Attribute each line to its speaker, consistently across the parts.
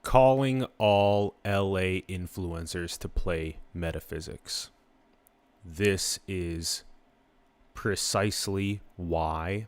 Speaker 1: calling all LA influencers to play Metaphysics. This is precisely why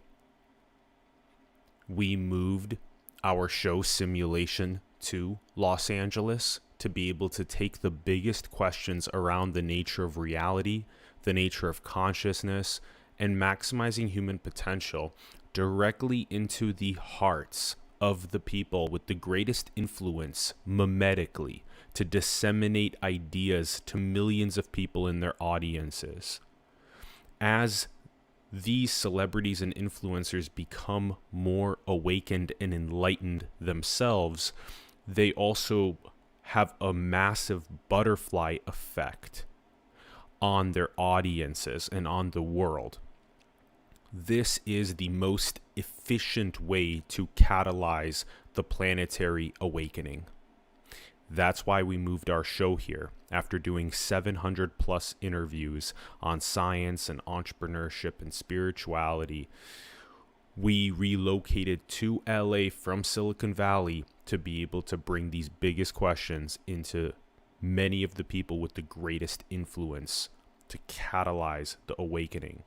Speaker 1: we moved our show simulation to Los Angeles, to be able to take the biggest questions around the nature of reality, the nature of consciousness, and maximizing human potential directly into the hearts of the people with the greatest influence mimetically to disseminate ideas to millions of people in their audiences. As these celebrities and influencers become more awakened and enlightened themselves, they also have a massive butterfly effect on their audiences and on the world. This is the most efficient way to catalyze the planetary awakening. That's why we moved our show here. After doing 700 plus interviews on science and entrepreneurship and spirituality, we relocated to LA from Silicon Valley to be able to bring these biggest questions into many of the people with the greatest influence to catalyze the awakening.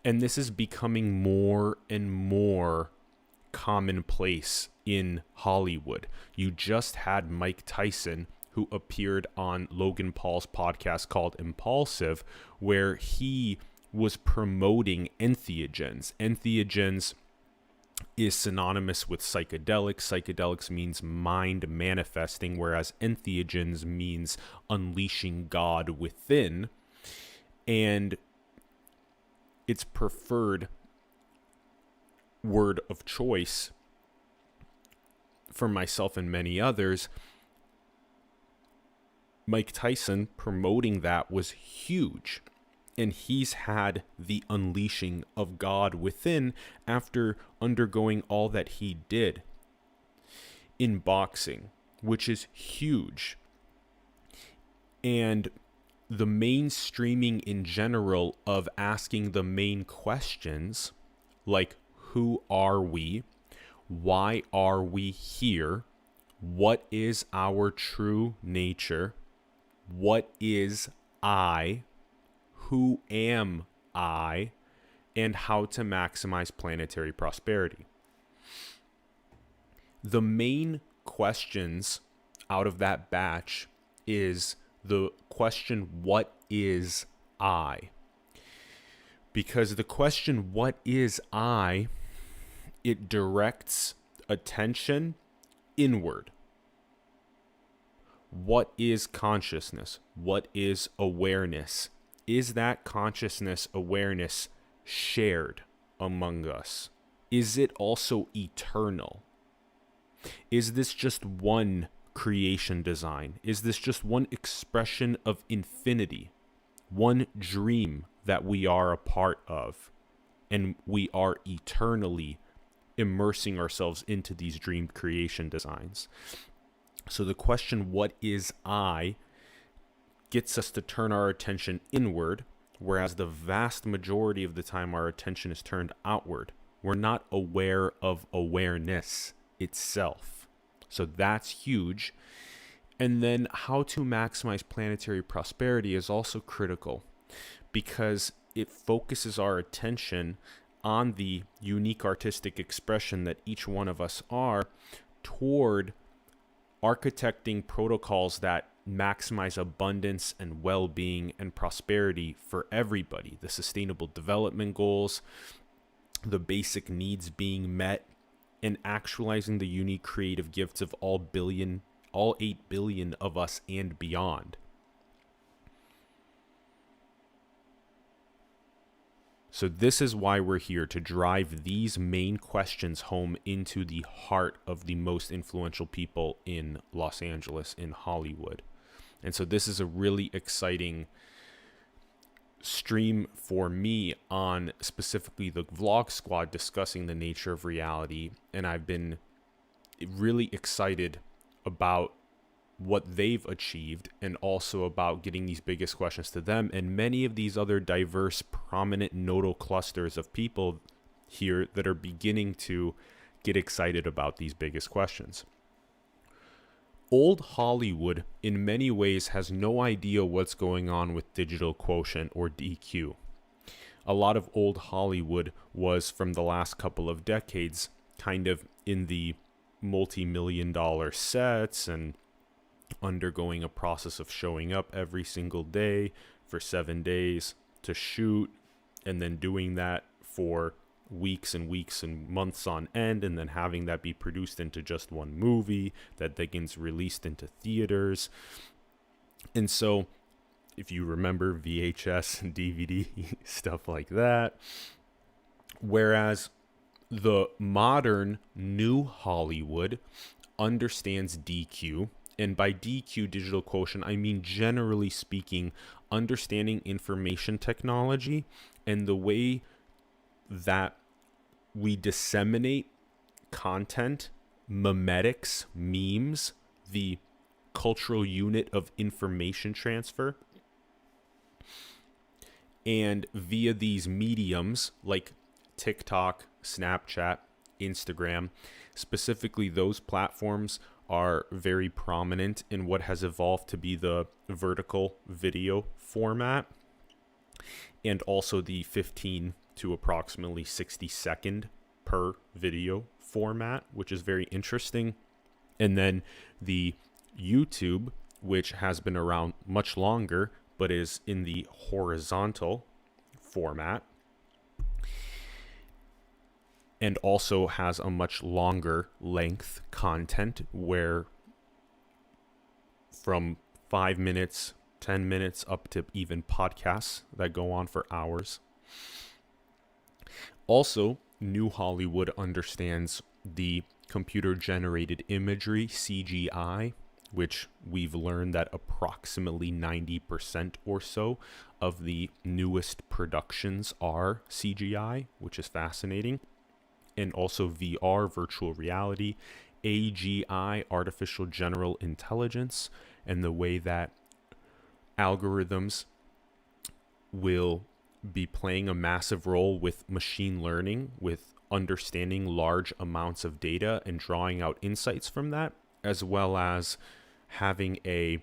Speaker 1: And this is becoming more and more commonplace in Hollywood. You just had Mike Tyson, who appeared on Logan Paul's podcast called Impaulsive, where he was promoting entheogens. Entheogens is synonymous with psychedelics. Psychedelics means mind manifesting, whereas entheogens means unleashing God within. And its preferred word of choice for myself and many others, Mike Tyson promoting that was huge. And he's had the unleashing of God within after undergoing all that he did in boxing, which is huge. And the mainstreaming in general of asking the main questions, like who are we? Why are we here? What is our true nature? What is I? Who am I? And how to maximize planetary prosperity. The main questions out of that batch is the question, what is I? Because the question, what is I, it directs attention inward. What is consciousness? What is awareness? Is that consciousness, awareness shared among us? Is it also eternal? Is this just one creation design? Is this just one expression of infinity? One dream that we are a part of, and we are eternally immersing ourselves into these dream creation designs. So the question, what is I, gets us to turn our attention inward, whereas the vast majority of the time our attention is turned outward. We're not aware of awareness itself. So that's huge. And then how to maximize planetary prosperity is also critical, because it focuses our attention on the unique artistic expression that each one of us are toward architecting protocols that maximize abundance and well-being and prosperity for everybody. The sustainable development goals, the basic needs being met, and actualizing the unique creative gifts of all 8 billion of us and beyond. So this is why we're here, to drive these main questions home into the heart of the most influential people in Los Angeles, in Hollywood. And so this is a really exciting stream for me on specifically the Vlog Squad discussing the nature of reality. And I've been really excited about what they've achieved, and also about getting these biggest questions to them and many of these other diverse, prominent nodal clusters of people here that are beginning to get excited about these biggest questions. Old Hollywood, in many ways, has no idea what's going on with Digital Quotient or DQ. A lot of old Hollywood was, from the last couple of decades, kind of in the multi-million-dollar sets and undergoing a process of showing up every single day for 7 days to shoot, and then doing that for weeks and weeks and months on end, and then having that be produced into just one movie that then gets released into theaters. And so if you remember VHS and DVD, stuff like that. Whereas the modern new Hollywood understands DQ. And by DQ, digital quotient, I mean, generally speaking, understanding information technology and the way that we disseminate content, memetics, memes, the cultural unit of information transfer. And via these mediums like TikTok, Snapchat, Instagram, specifically those platforms are very prominent in what has evolved to be the vertical video format, and also the 15 to approximately 60 second per video format, which is very interesting. And then the YouTube, which has been around much longer, but is in the horizontal format, and also has a much longer length content, where from 5 minutes, 10 minutes, up to even podcasts that go on for hours. Also, New Hollywood understands the computer-generated imagery, CGI, which we've learned that approximately 90% or so of the newest productions are CGI, which is fascinating. And also VR, virtual reality, AGI, artificial general intelligence, and the way that algorithms will be playing a massive role with machine learning, with understanding large amounts of data and drawing out insights from that, as well as having a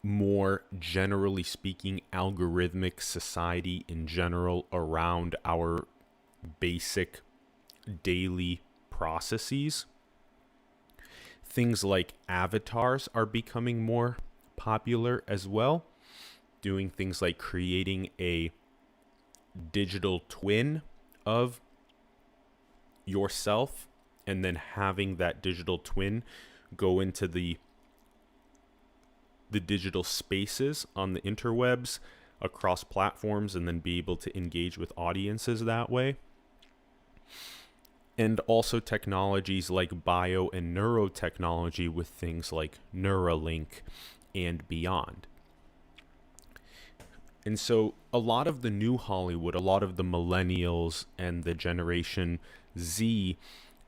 Speaker 1: more, generally speaking, algorithmic society in general around our basic daily processes. Things like avatars are becoming more popular as well. Doing things like creating a digital twin of yourself, and then having that digital twin go into the digital spaces on the interwebs across platforms, and then be able to engage with audiences that way. And also technologies like bio and neurotechnology with things like Neuralink and beyond. And so a lot of the new Hollywood, a lot of the millennials and the Generation Z,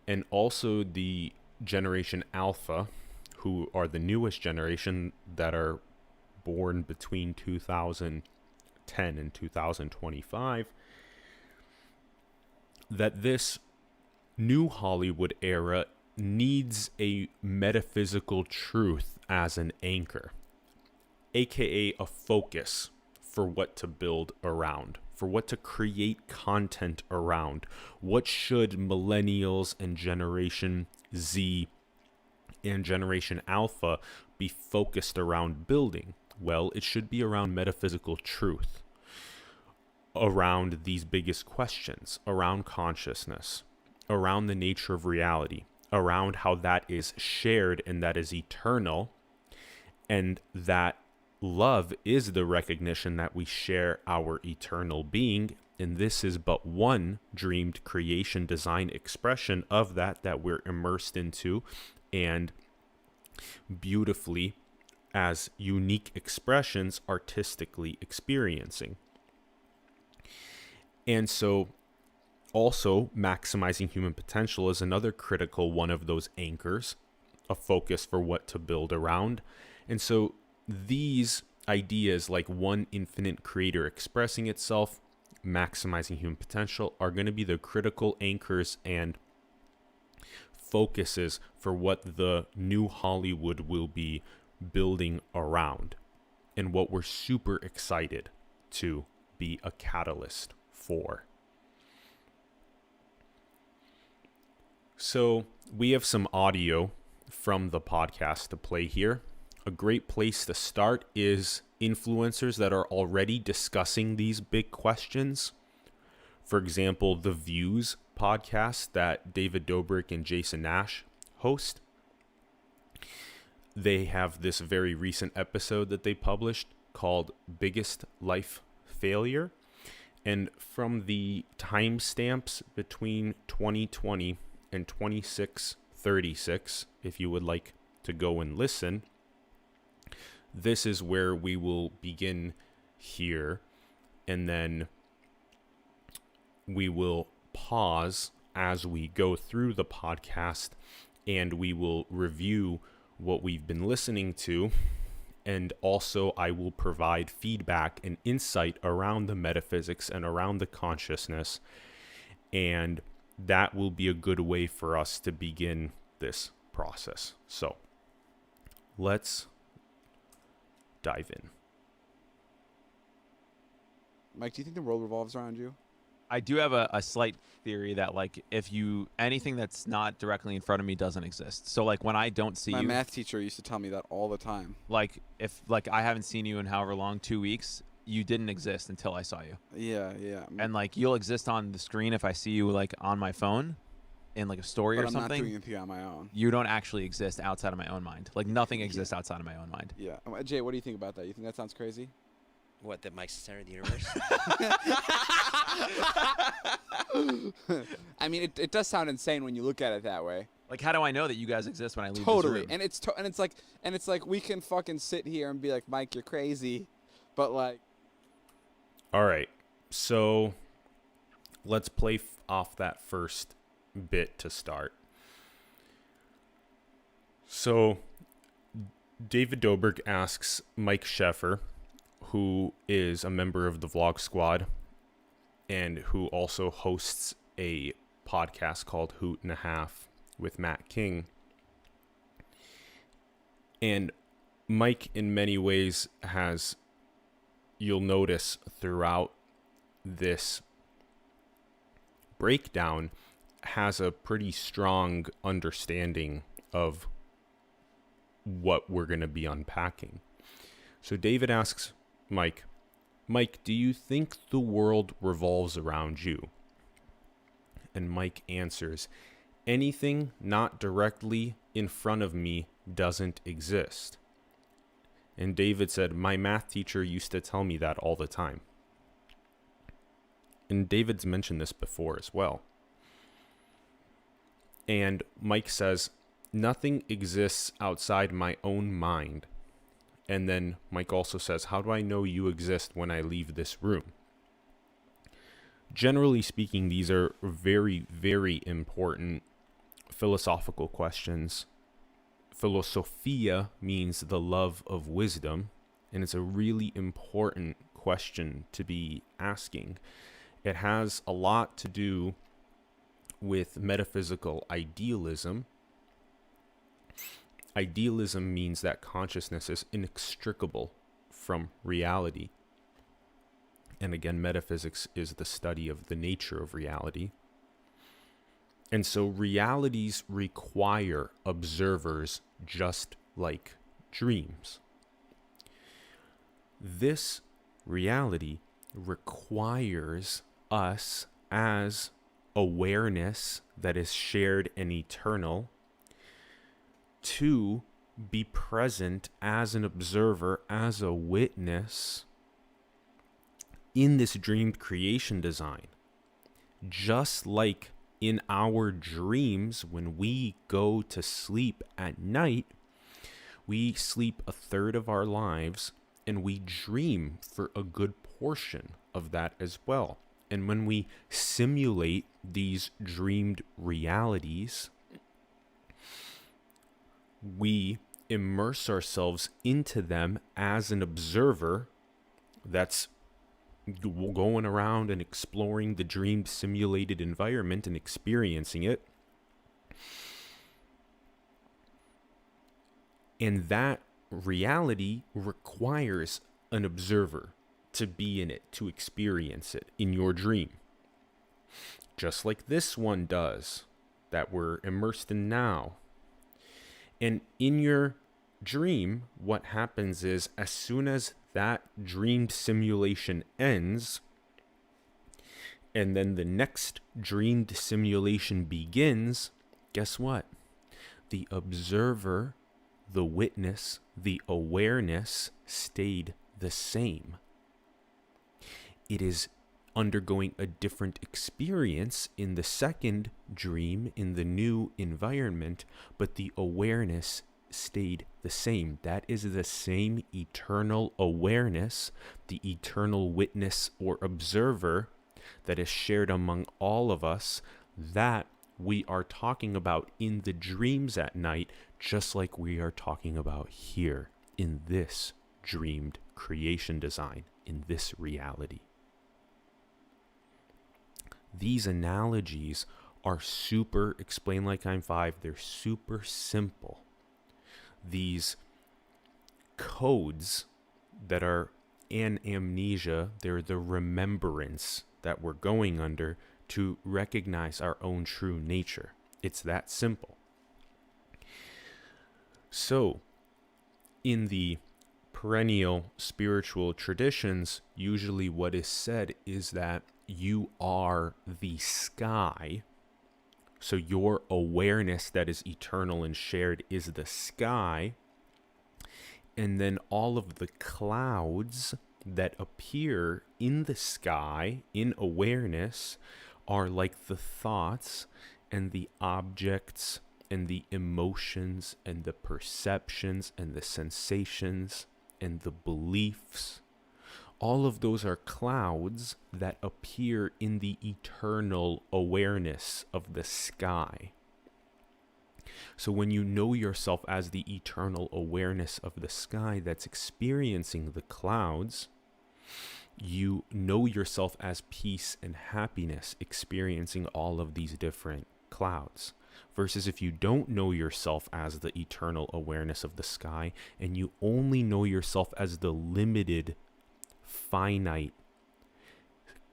Speaker 1: and also the Generation Alpha, who are the newest generation that are born between 2010 and 2025, that this new Hollywood era needs a metaphysical truth as an anchor, aka a focus for what to build around, for what to create content around. What should millennials and Generation Z and Generation Alpha be focused around building? Well, it should be around metaphysical truth, around these biggest questions, around consciousness, around the nature of reality, around how that is shared and that is eternal, and that love is the recognition that we share our eternal being, and this is but one dreamed creation, design, expression of that we're immersed into and beautifully, as unique expressions, artistically experiencing. And so also maximizing human potential is another critical one of those anchors, a focus for what to build around. And so these ideas, like one infinite creator expressing itself, maximizing human potential, are going to be the critical anchors and focuses for what the new Hollywood will be building around, and what we're super excited to be a catalyst for. So we have some audio from the podcast to play here. A great place to start is influencers that are already discussing these big questions. For example, the Views podcast that David Dobrik and Jason Nash host. They have this very recent episode that they published called Biggest Life Failure. And from the timestamps between 2020 and 2636, if you would like to go and listen, this is where we will begin here, and then we will pause as we go through the podcast, and we will review what we've been listening to, and also I will provide feedback and insight around the metaphysics and around the consciousness, and that will be a good way for us to begin this process. So let's dive in.
Speaker 2: Mike, do you think the world revolves around you?
Speaker 3: I do have a slight theory that, like, if you anything that's not directly in front of me doesn't exist. So, like, when I don't see
Speaker 2: My
Speaker 3: you,
Speaker 2: math teacher used to tell me that all the time.
Speaker 3: like, if like I haven't seen you in however long, 2 weeks, you didn't exist until I saw you.
Speaker 2: Yeah.
Speaker 3: And like, you'll exist on the screen if I see you like on my phone, in like a story
Speaker 2: But
Speaker 3: or
Speaker 2: I'm
Speaker 3: something.
Speaker 2: not doing anything on my own.
Speaker 3: You don't actually exist outside of my own mind. Like, nothing exists outside of my own mind.
Speaker 2: Yeah. Jay, what do you think about that? You think that sounds crazy?
Speaker 4: What, that Mike's the center of the universe?
Speaker 2: I mean, it does sound insane when you look at it that way.
Speaker 3: Like, how do I know that you guys exist when I leave
Speaker 2: Totally.
Speaker 3: this room?
Speaker 2: And it's like we can fucking sit here and be like, Mike, you're crazy, but like.
Speaker 1: All right, so let's play off that first bit to start. So David Dobrik asks Mike Sheffer, who is a member of the Vlog Squad and who also hosts a podcast called Hoot and a Half with Matt King. And Mike, in many ways, has, you'll notice throughout this breakdown, has a pretty strong understanding of what we're going to be unpacking. So David asks Mike, do you think the world revolves around you? And Mike answers, anything not directly in front of me doesn't exist. And David said, my math teacher used to tell me that all the time. And David's mentioned this before as well. And Mike says, nothing exists outside my own mind. And then Mike also says, how do I know you exist when I leave this room? Generally speaking, these are very, very important philosophical questions. Philosophia means the love of wisdom, and it's a really important question to be asking. It has a lot to do with metaphysical idealism. Idealism means that consciousness is inextricable from reality. And again, metaphysics is the study of the nature of reality. And so realities require observers just like dreams. This reality requires us as awareness that is shared and eternal to be present as an observer, as a witness in this dreamed creation design. Just like in our dreams, when we go to sleep at night, we sleep a third of our lives and we dream for a good portion of that as well. And when we simulate these dreamed realities, we immerse ourselves into them as an observer that's going around and exploring the dreamed simulated environment and experiencing it. And that reality requires an observer to be in it, to experience it in your dream. Just like this one does, that we're immersed in now. And in your dream, what happens is, as soon as that dreamed simulation ends, and then the next dreamed simulation begins, guess what? The observer, the witness, the awareness stayed the same. It is undergoing a different experience in the second dream, in the new environment, but the awareness stayed the same. That is the same eternal awareness, the eternal witness or observer that is shared among all of us, that we are talking about in the dreams at night, just like we are talking about here in this dreamed creation design, in this reality. These analogies are super, explain like I'm five, they're super simple. These codes that are anamnesia, they're the remembrance that we're going under to recognize our own true nature. It's that simple. So, in the perennial spiritual traditions, usually what is said is that you are the sky. So your awareness that is eternal and shared is the sky. And then all of the clouds that appear in the sky, in awareness, are like the thoughts and the objects and the emotions and the perceptions and the sensations and the beliefs. All of those are clouds that appear in the eternal awareness of the sky. So when you know yourself as the eternal awareness of the sky that's experiencing the clouds, you know yourself as peace and happiness experiencing all of these different clouds. Versus if you don't know yourself as the eternal awareness of the sky, and you only know yourself as the limited, finite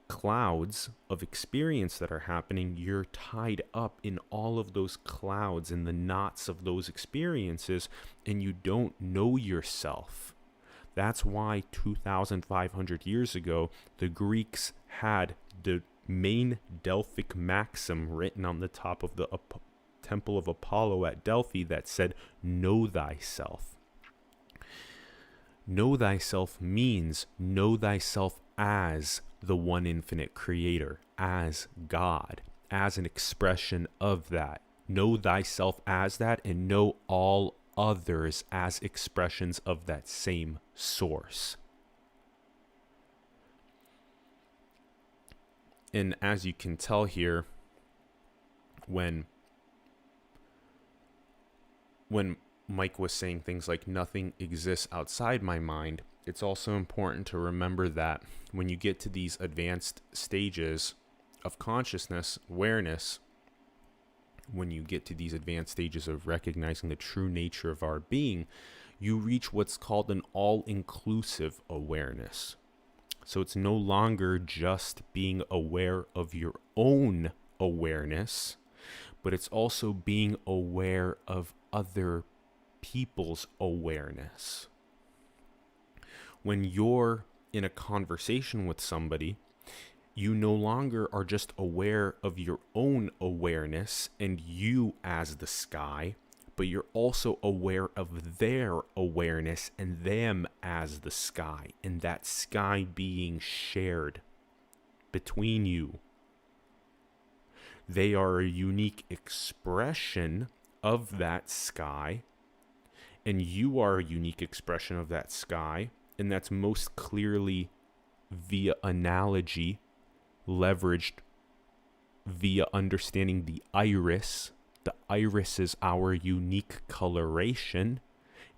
Speaker 1: clouds of experience that are happening, you're tied up in all of those clouds and the knots of those experiences, and you don't know yourself. That's why 2,500 years ago, the Greeks had the main Delphic maxim written on the top of the temple of Apollo at Delphi that said, "Know thyself." Know thyself means know thyself as the one infinite creator, as God, as an expression of that. Know thyself as that, and know all others as expressions of that same source. And as you can tell here, when Mike was saying things like nothing exists outside my mind, it's also important to remember that when you get to these advanced stages of consciousness, awareness, when you get to these advanced stages of recognizing the true nature of our being, you reach what's called an all-inclusive awareness. So it's no longer just being aware of your own awareness, but it's also being aware of other people's awareness. When you're in a conversation with somebody, you no longer are just aware of your own awareness and you as the sky, but you're also aware of their awareness and them as the sky, and that sky being shared between you. They are a unique expression of that sky, and you are a unique expression of that sky, and that's most clearly via analogy, leveraged via understanding the iris. The iris is our unique coloration,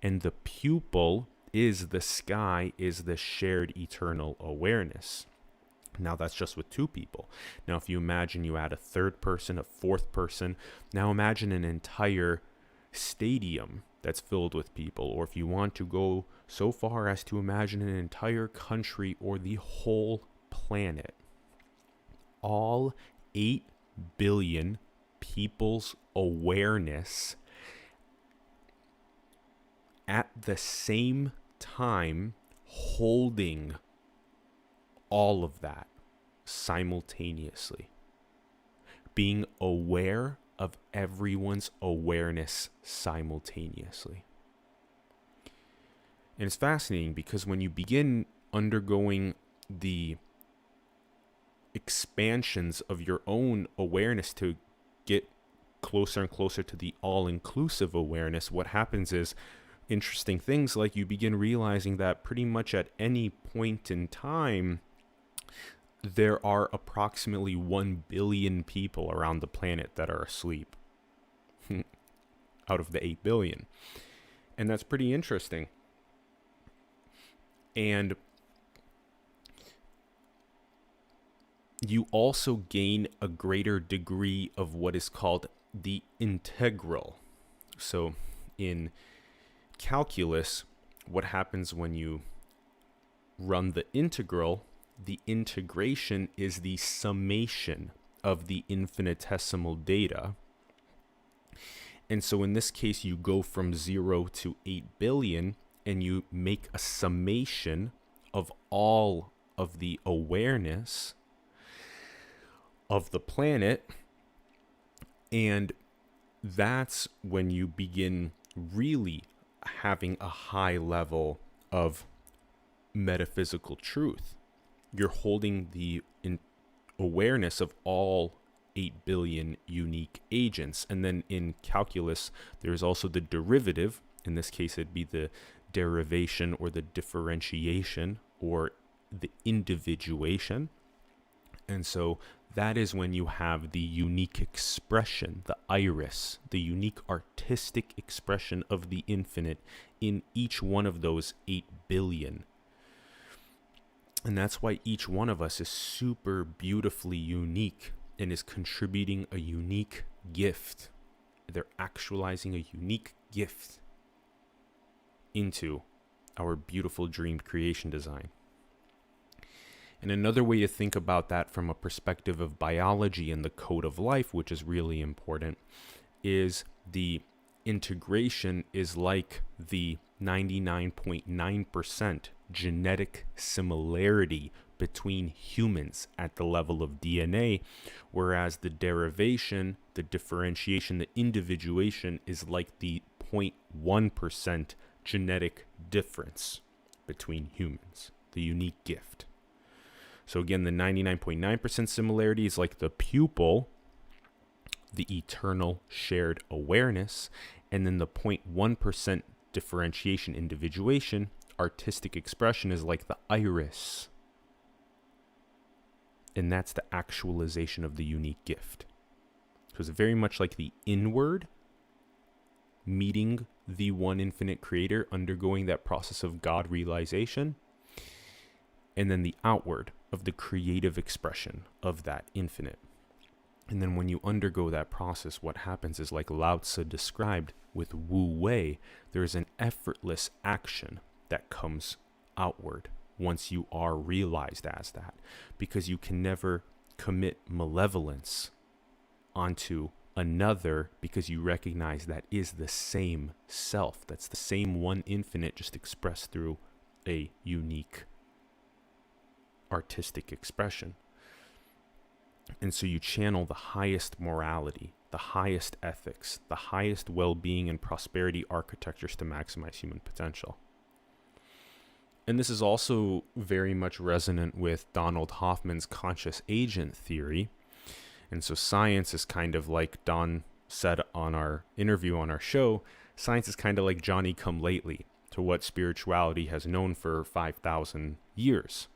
Speaker 1: and the pupil is the sky, is the shared eternal awareness. Now that's just with two people. Now if you imagine you add a third person, a fourth person, now imagine an entire stadium that's filled with people, or if you want to go so far as to imagine an entire country or the whole planet, all 8 billion people's awareness at the same time holding all of that simultaneously, being aware of everyone's awareness simultaneously. And it's fascinating because when you begin undergoing the expansions of your own awareness to get closer and closer to the all-inclusive awareness, what happens is interesting things, like you begin realizing that pretty much at any point in time, there are approximately 1 billion people around the planet that are asleep out of the 8 billion. And that's pretty interesting. And you also gain a greater degree of what is called the integral. So in calculus, what happens when you run the integral, the integration is the summation of the infinitesimal data. And so in this case, you go from 0 to 8 billion and you make a summation of all of the awareness of the planet. And that's when you begin really having a high level of metaphysical truth. You're holding the awareness of all 8 billion unique agents. And then in calculus, there's also the derivative. In this case, it'd be the derivation or the differentiation or the individuation. And so that is when you have the unique expression, the iris, the unique artistic expression of the infinite in each one of those 8 billion. And that's why each one of us is super beautifully unique and is contributing a unique gift. They're actualizing a unique gift into our beautiful dreamed creation design. And another way to think about that from a perspective of biology and the code of life, which is really important, is the integration is like the 99.9% genetic similarity between humans at the level of DNA, whereas the derivation, the differentiation, the individuation is like the 0.1% genetic difference between humans, the unique gift. So again, the 99.9% similarity is like the pupil, the eternal shared awareness, and then the 0.1% differentiation, individuation, artistic expression is like the iris. And that's the actualization of the unique gift. So it's very much like the inward meeting the one infinite creator, undergoing that process of God realization, and then the outward of the creative expression of that infinite. And then when you undergo that process, what happens is, like Lao Tzu described with Wu Wei, there's an effortless action that comes outward once you are realized as that, because you can never commit malevolence onto another, because you recognize that is the same self. That's the same one infinite, just expressed through a unique artistic expression. And so you channel the highest morality, the highest ethics, the highest well-being and prosperity architectures to maximize human potential. And this is also very much resonant with Donald Hoffman's conscious agent theory. And so science is kind of like Don said on our interview on our show, science is kind of like Johnny come lately to what spirituality has known for 5,000 years.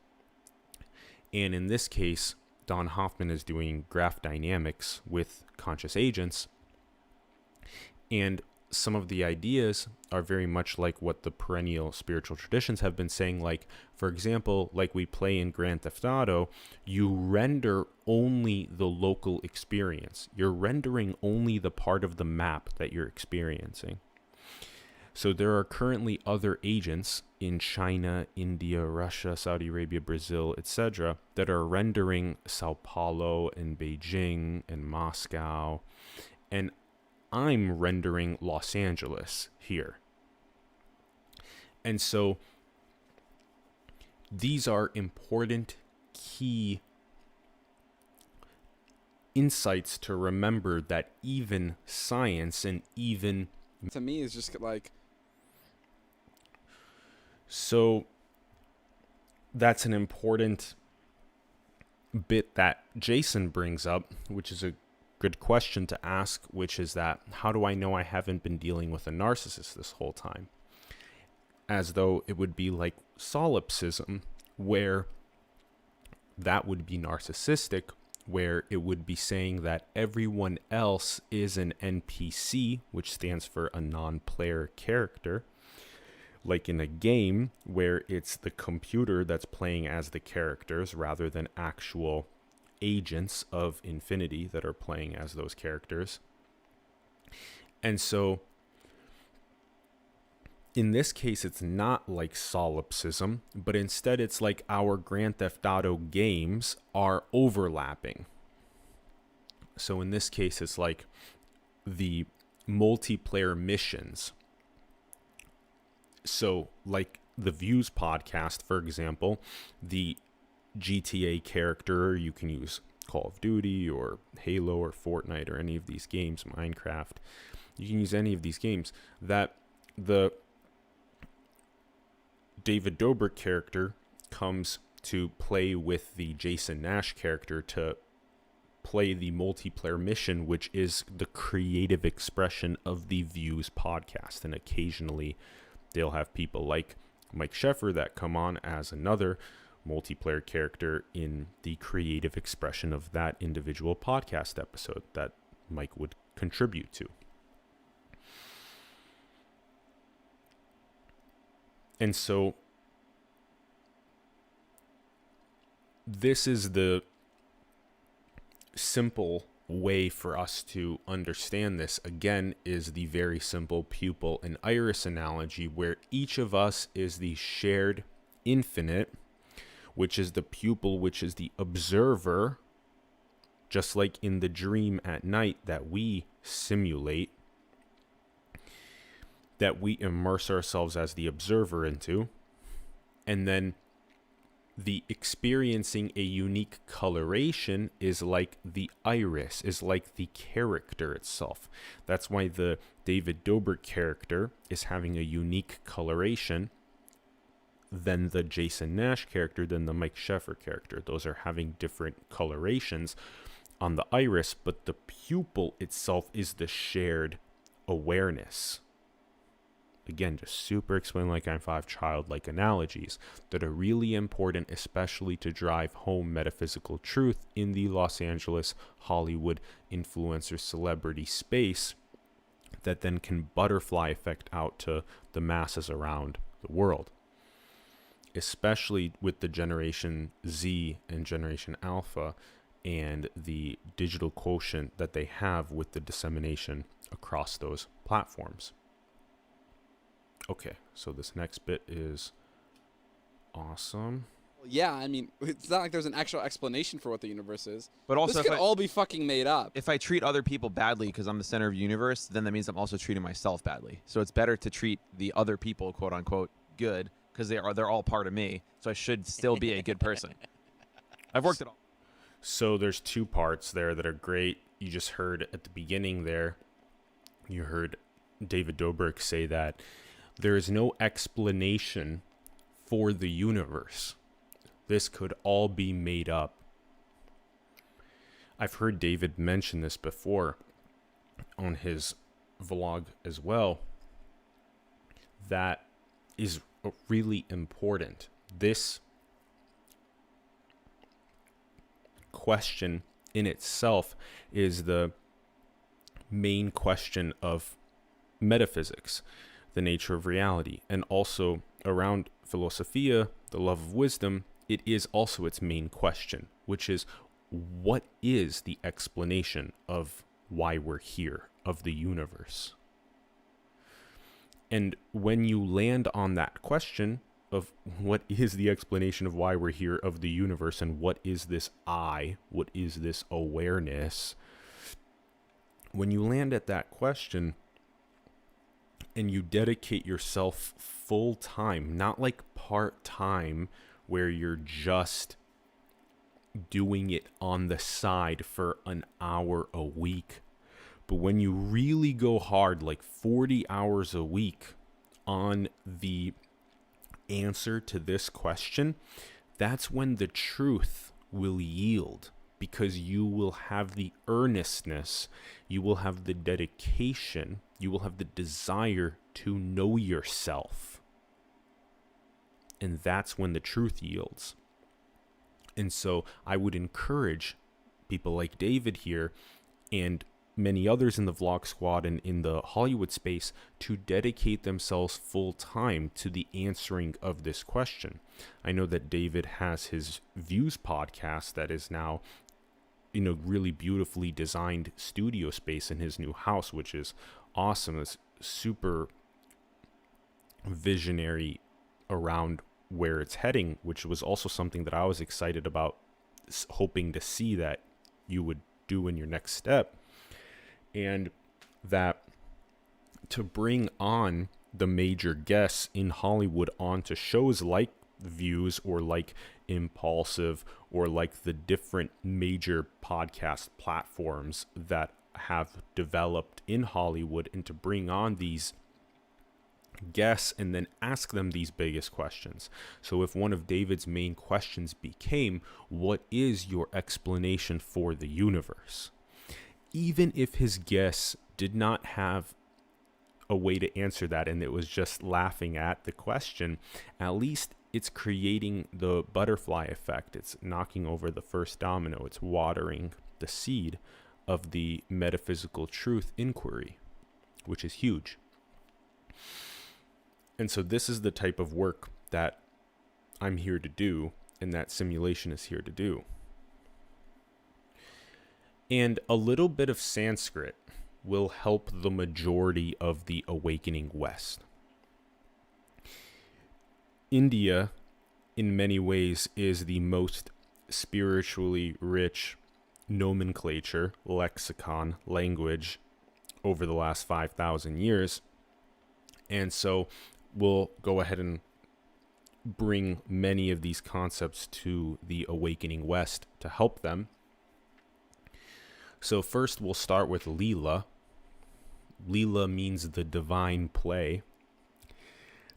Speaker 1: And in this case, Don Hoffman is doing graph dynamics with conscious agents. And some of the ideas are very much like what the perennial spiritual traditions have been saying. Like, for example, like we play in Grand Theft Auto, you render only the local experience. You're rendering only the part of the map that you're experiencing. So there are currently other agents in China, India, Russia, Saudi Arabia, Brazil, etc., that are rendering Sao Paulo and Beijing and Moscow, and I'm rendering Los Angeles here. And so these are important key insights to remember, that even science and even
Speaker 2: To me, it's just like,
Speaker 1: so that's an important bit that Jason brings up, which is a good question to ask, which is that, how do I know I haven't been dealing with a narcissist this whole time? As though it would be like solipsism, where that would be narcissistic, where it would be saying that everyone else is an NPC, which stands for a non-player character, like in a game where it's the computer that's playing as the characters rather than actual agents of infinity that are playing as those characters. And so in this case, it's not like solipsism, but instead it's like our Grand Theft Auto games are overlapping. So in this case, it's like the multiplayer missions. So like the Views podcast, for example, the GTA character, you can use Call of Duty or Halo or Fortnite or any of these games, Minecraft. You can use any of these games. That the David Dobrik character comes to play with the Jason Nash character to play the multiplayer mission, which is the creative expression of the Views podcast. And occasionally they'll have people like Mike Sheffer that come on as another multiplayer character in the creative expression of that individual podcast episode that Mike would contribute to. And so this is the simple way for us to understand this, again, is the very simple pupil and iris analogy, where each of us is the shared infinite, which is the pupil, which is the observer, just like in the dream at night that we simulate, that we immerse ourselves as the observer into. And then the experiencing a unique coloration is like the iris, is like the character itself. That's why the David Dobrik character is having a unique coloration than the Jason Nash character, than the Mike Sheffer character. Those are having different colorations on the iris, but the pupil itself is the shared awareness. Again, just super explain like I'm five childlike analogies that are really important, especially to drive home metaphysical truth in the Los Angeles, Hollywood influencer celebrity space, that then can butterfly effect out to the masses around the world, especially with the Generation Z and Generation Alpha and the digital quotient that they have with the dissemination across those platforms. Okay, so this next bit is awesome.
Speaker 2: yeah, I mean, it's not like there's an actual explanation for what the universe is.
Speaker 3: But also,
Speaker 2: This could all be fucking made up.
Speaker 3: if I treat other people badly because I'm the center of the universe, then that means I'm also treating myself badly. So it's better to treat the other people, quote unquote, good, because they're all part of me. So I should still be a good person. I've worked it all.
Speaker 1: So there's two parts there that are great. You just heard at the beginning there, you heard David Dobrik say that there is no explanation for the universe. This could all be made up. I've heard David mention this before on his vlog as well. That is really important. This question in itself is the main question of metaphysics, the nature of reality, and also around philosophia, the love of wisdom, it is also its main question, which is, what is the explanation of why we're here, of the universe? And when you land on that question of what is the explanation of why we're here, of the universe, and what is this I, what is this awareness, when you land at that question and you dedicate yourself full time, not like part time where you're just doing it on the side for an hour a week, but when you really go hard, like 40 hours a week on the answer to this question, that's when the truth will yield, because you will have the earnestness, you will have the dedication, you will have the desire to know yourself. And that's when the truth yields. And so I would encourage people like David here and many others in the vlog squad and in the Hollywood space to dedicate themselves full time to the answering of this question. I know that David has his Views podcast that is now in a really beautifully designed studio space in his new house, which is awesome. It's super visionary around where it's heading, which was also something that I was excited about, hoping to see that you would do in your next step. And that to bring on the major guests in Hollywood onto shows like Views or like Impaulsive or like the different major podcast platforms that have developed in Hollywood, and to bring on these guests and then ask them these biggest questions. So if one of David's main questions became, what is your explanation for the universe? Even if his guests did not have a way to answer that and it was just laughing at the question, at least it's creating the butterfly effect. It's knocking over the first domino. It's watering the seed of the metaphysical truth inquiry, which is huge. And so this is the type of work that I'm here to do and that simulation is here to do. And a little bit of Sanskrit will help the majority of the awakening West. India, in many ways, is the most spiritually rich nomenclature, lexicon, language over the last 5,000 years. And so we'll go ahead and bring many of these concepts to the awakening West to help them. So first we'll start with Leela. Leela means the divine play,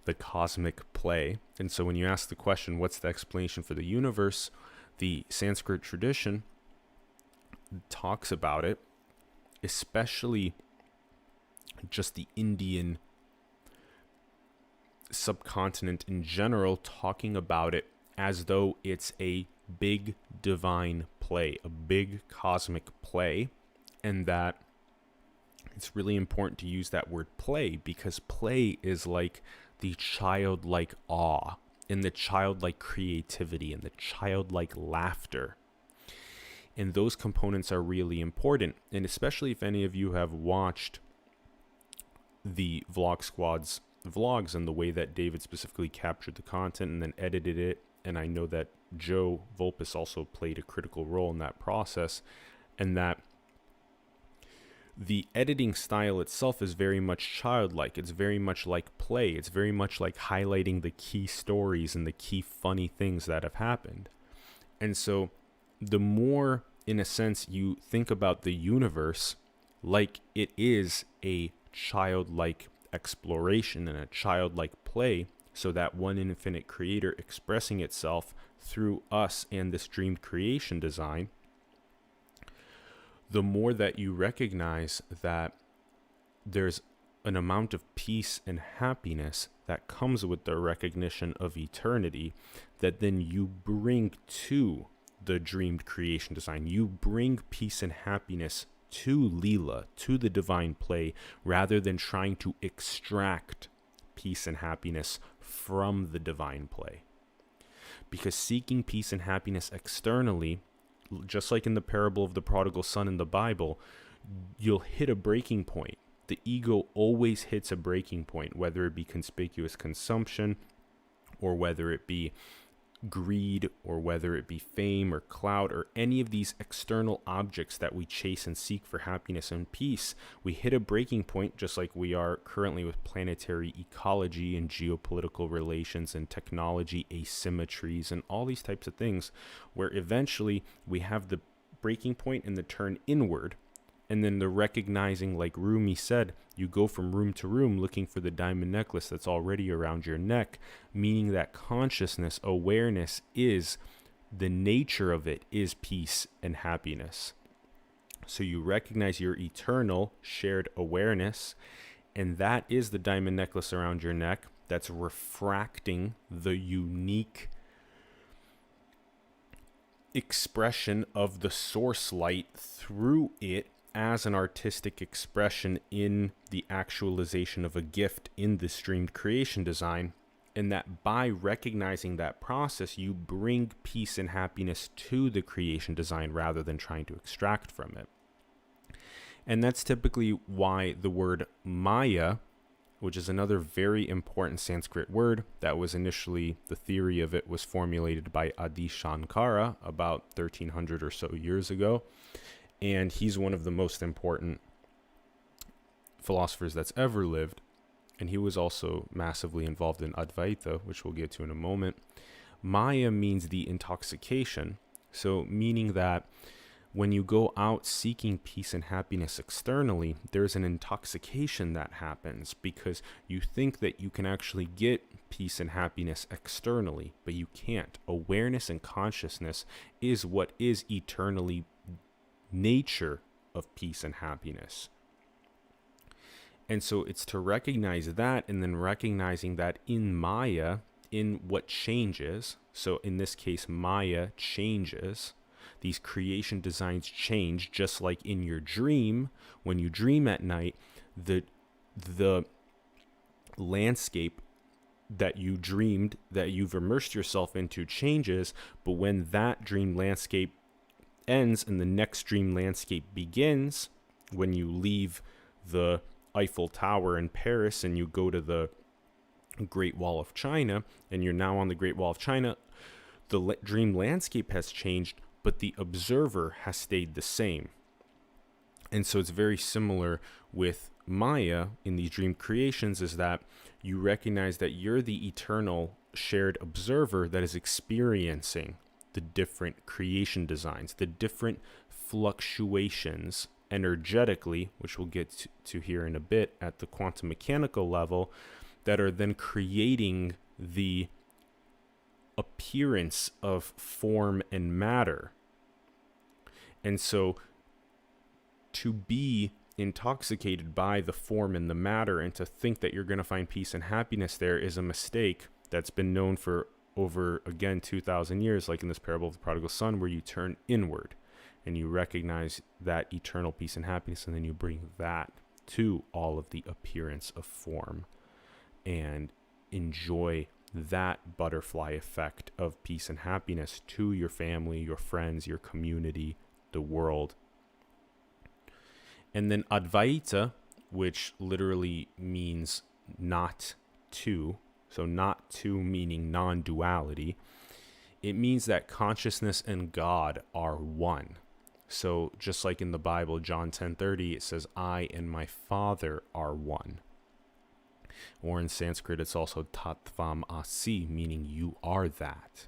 Speaker 1: the cosmic play. And so when you ask the question, what's the explanation for the universe? The Sanskrit tradition talks about it, especially just the Indian subcontinent in general, talking about it as though it's a big divine play, a big cosmic play, and that it's really important to use that word play, because play is like the childlike awe and the childlike creativity and the childlike laughter. And those components are really important. And especially if any of you have watched the Vlog Squad's vlogs and the way that David specifically captured the content and then edited it, and I know that Joe Volpus also played a critical role in that process, and that the editing style itself is very much childlike. It's very much like play. It's very much like highlighting the key stories and the key funny things that have happened. And so the more, in a sense, you think about the universe like it is a childlike exploration and a childlike play, so that one infinite creator expressing itself through us and this dreamed creation design, the more that you recognize that there's an amount of peace and happiness that comes with the recognition of eternity, that then you bring to the dreamed creation design. You bring peace and happiness to Leela, to the divine play, rather than trying to extract peace and happiness from the divine play. Because seeking peace and happiness externally, just like in the parable of the prodigal son in the Bible, you'll hit a breaking point the ego always hits a breaking point, whether it be conspicuous consumption, or whether it be greed, or whether it be fame or clout, or any of these external objects that we chase and seek for happiness and peace. We hit a breaking point, just like we are currently with planetary ecology and geopolitical relations and technology asymmetries and all these types of things, where eventually we have the breaking point and the turn inward. And then the recognizing, like Rumi said, you go from room to room looking for the diamond necklace that's already around your neck, meaning that consciousness, awareness is, the nature of it is peace and happiness. So you recognize your eternal shared awareness, and that is the diamond necklace around your neck that's refracting the unique expression of the source light through it as an artistic expression in the actualization of a gift in the streamed creation design. And that by recognizing that process, you bring peace and happiness to the creation design rather than trying to extract from it. And that's typically why the word Maya, which is another very important Sanskrit word that was initially, the theory of it was formulated by Adi Shankara about 1300 or so years ago. And he's one of the most important philosophers that's ever lived. And he was also massively involved in Advaita, which we'll get to in a moment. Maya means the intoxication. So meaning that when you go out seeking peace and happiness externally, there's an intoxication that happens because you think that you can actually get peace and happiness externally, but you can't. Awareness and consciousness is what is eternally nature of peace and happiness. And so it's to recognize that, and then recognizing that in Maya, in what changes, so in this case Maya changes, these creation designs change, just like in your dream. When you dream at night, the landscape that you dreamed, that you've immersed yourself into, changes, but when that dream landscape ends and the next dream landscape begins, when you leave the Eiffel Tower in Paris and you go to the Great Wall of China, and you're now on the Great Wall of China, the dream landscape has changed, but the observer has stayed the same. And so it's very similar with Maya in these dream creations, is that you recognize that you're the eternal shared observer that is experiencing the different creation designs, the different fluctuations energetically, which we'll get to here in a bit at the quantum mechanical level, that are then creating the appearance of form and matter. And so to be intoxicated by the form and the matter and to think that you're going to find peace and happiness there is a mistake that's been known for over, again, 2,000 years, like in this parable of the prodigal son, where you turn inward and you recognize that eternal peace and happiness, and then you bring that to all of the appearance of form and enjoy that butterfly effect of peace and happiness to your family, your friends, your community, the world. And then Advaita, which literally means not two, so not two meaning non-duality, it means that consciousness and God are one. So just like in the Bible, John 10:30, it says, I and my Father are one. Or in Sanskrit, it's also tattvam asi, meaning you are that.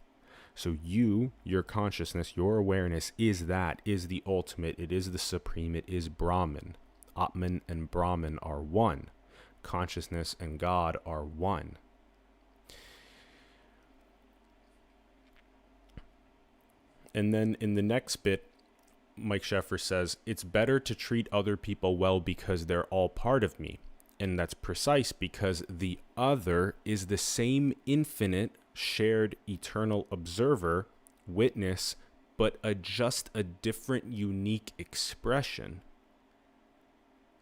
Speaker 1: So you, your consciousness, your awareness is that, is the ultimate, it is the supreme, it is Brahman. Atman and Brahman are one. Consciousness and God are one. And then in the next bit, Mike Sheffer says, it's better to treat other people well because they're all part of me. And that's precise because the other is the same infinite, shared, eternal observer, witness, but just a different, unique expression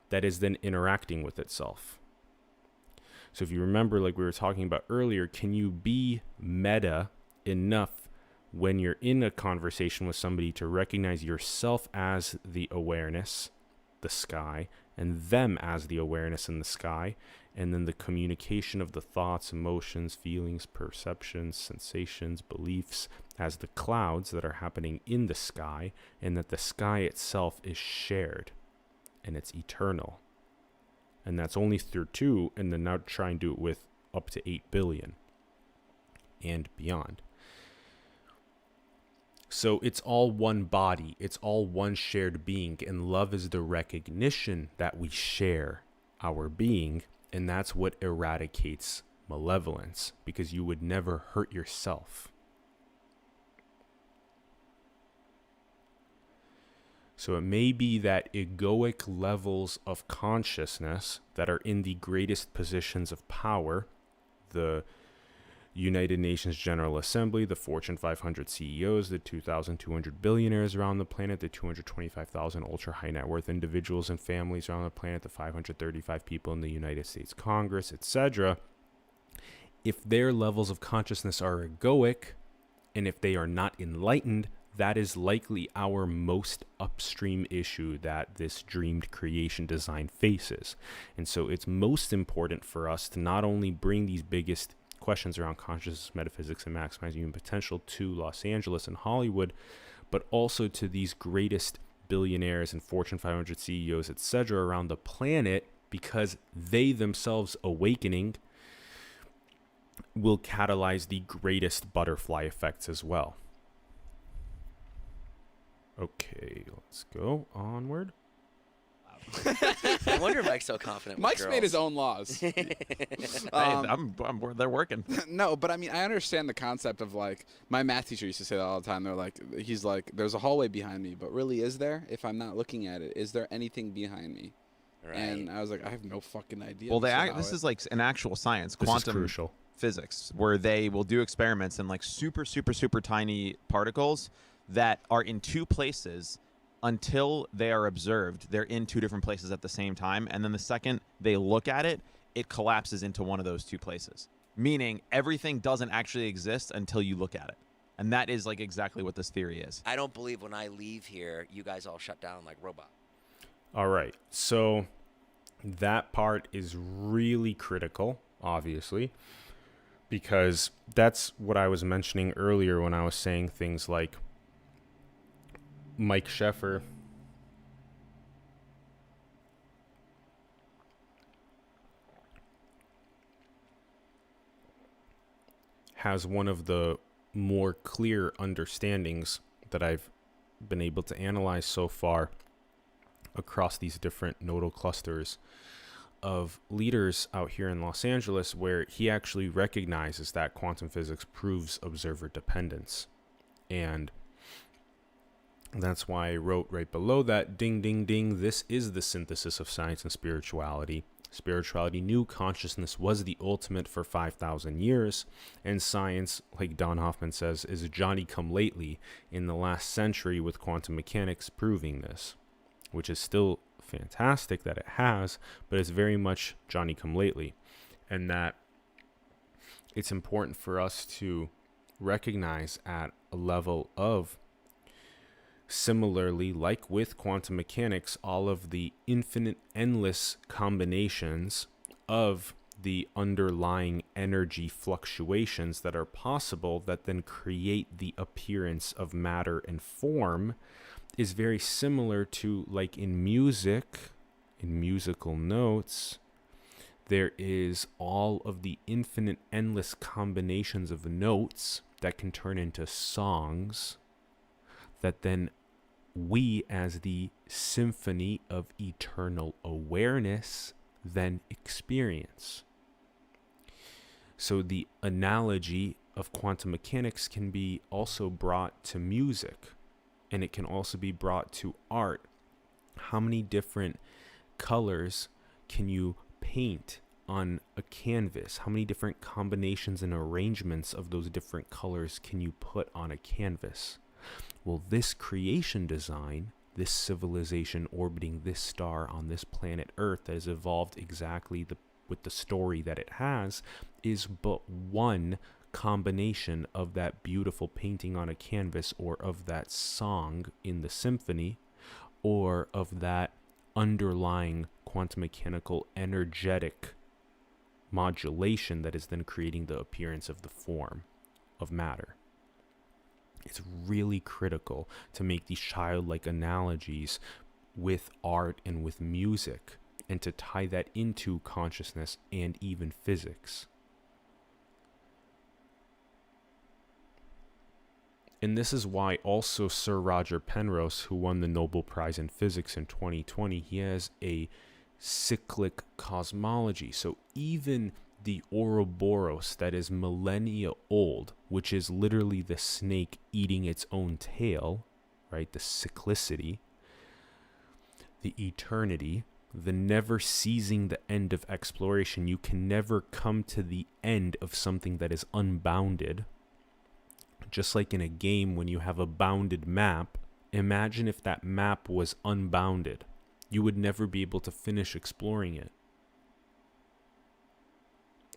Speaker 1: that is then interacting with itself. So if you remember, like we were talking about earlier, can you be meta enough when you're in a conversation with somebody to recognize yourself as the awareness the sky, and them as the awareness in the sky, and then the communication of the thoughts, emotions, feelings, perceptions, sensations, beliefs as the clouds that are happening in the sky, and that the sky itself is shared and it's eternal. And that's only through 2, and then now try and do it with up to 8 billion and beyond. So it's all one body, it's all one shared being, and love is the recognition that we share our being, and that's what eradicates malevolence, because you would never hurt yourself. So it may be that egoic levels of consciousness that are in the greatest positions of power, the United Nations General Assembly, the Fortune 500 CEOs, the 2,200 billionaires around the planet, the 225,000 ultra high net worth individuals and families around the planet, the 535 people in the United States Congress, etc. If their levels of consciousness are egoic, and if they are not enlightened, that is likely our most upstream issue that this dreamed creation design faces. And so it's most important for us to not only bring these biggest questions around consciousness, metaphysics, and maximizing human potential to Los Angeles and Hollywood, but also to these greatest billionaires and Fortune 500 CEOs, etc., around the planet, because they themselves awakening will catalyze the greatest butterfly effects as well. Okay, let's go onward.
Speaker 4: I wonder if Mike's so confident.
Speaker 2: Mike's
Speaker 4: with
Speaker 2: made his
Speaker 4: girls.
Speaker 2: own laws.
Speaker 3: I'm they're working.
Speaker 2: No, but I mean, I understand the concept of, like, my math teacher used to say that all the time. He's like, there's a hallway behind me, but really, is there? If I'm not looking at it, is there anything behind me?
Speaker 4: Right.
Speaker 2: And I was like, I have no fucking idea.
Speaker 3: Well, this is like an actual science,
Speaker 1: This
Speaker 3: quantum
Speaker 1: is crucial.
Speaker 3: physics, where they will do experiments in like super tiny particles that are in 2 places. Until they are observed, they're in 2 different places at the same time. And then the second they look at it, it collapses into one of those 2 places. Meaning everything doesn't actually exist until you look at it. And that is like exactly what this theory is.
Speaker 4: I don't believe when I leave here, you guys all shut down like robots.
Speaker 1: All right. So that part is really critical, obviously, because that's what I was mentioning earlier when I was saying things like Mike Sheffer has one of the more clear understandings that I've been able to analyze so far across these different nodal clusters of leaders out here in Los Angeles, where he actually recognizes that quantum physics proves observer dependence. And that's why I wrote right below that, ding, ding, ding, this is the synthesis of science and spirituality. Spirituality knew consciousness was the ultimate for 5,000 years, and science, like Don Hoffman says, is Johnny-come-lately in the last century, with quantum mechanics proving this, which is still fantastic that it has, but it's very much Johnny-come-lately, and that it's important for us to recognize at a level of, similarly, like with quantum mechanics, all of the infinite, endless combinations of the underlying energy fluctuations that are possible that then create the appearance of matter and form is very similar to, like in music, in musical notes, there is all of the infinite, endless combinations of notes that can turn into songs that then we, as the symphony of eternal awareness, then experience. So the analogy of quantum mechanics can be also brought to music, and it can also be brought to art. How many different colors can you paint on a canvas? How many different combinations and arrangements of those different colors can you put on a canvas? Well, this creation design, this civilization orbiting this star on this planet Earth that has evolved exactly with the story that it has, is but one combination of that beautiful painting on a canvas, or of that song in the symphony, or of that underlying quantum mechanical energetic modulation that is then creating the appearance of the form of matter. It's really critical to make these childlike analogies with art and with music, and to tie that into consciousness and even physics. And this is why also Sir Roger Penrose, who won the Nobel Prize in Physics in 2020, he has a cyclic cosmology. So even the Ouroboros that is millennia old, which is literally the snake eating its own tail, right? The cyclicity, the eternity, the never ceasing the end of exploration. You can never come to the end of something that is unbounded. Just like in a game, when you have a bounded map, imagine if that map was unbounded. You would never be able to finish exploring it.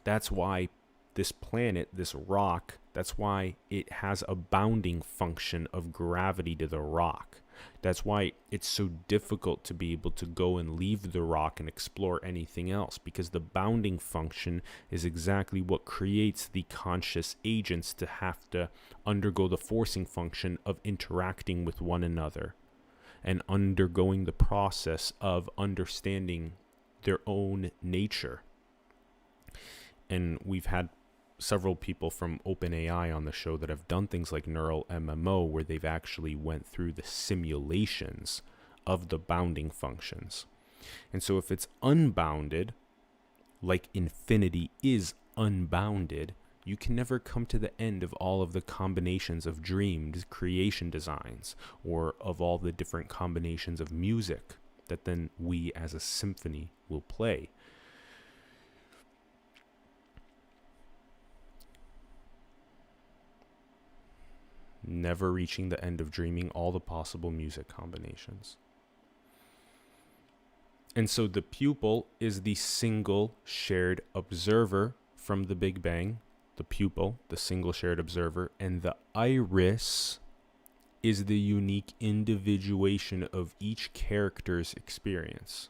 Speaker 1: That's why this planet, this rock, that's why it has a bounding function of gravity to the rock. That's why it's so difficult to be able to go and leave the rock and explore anything else, because the bounding function is exactly what creates the conscious agents to have to undergo the forcing function of interacting with one another and undergoing the process of understanding their own nature. And we've had several people from OpenAI on the show that have done things like neural MMO, where they've actually went through the simulations of the bounding functions. And so if it's unbounded, like infinity is unbounded, you can never come to the end of all of the combinations of dreamed creation designs, or of all the different combinations of music that then we as a symphony will play. Never reaching the end of dreaming all the possible music combinations. And so the pupil is the single shared observer from the Big Bang. The pupil, the single shared observer, and the iris is the unique individuation of each character's experience.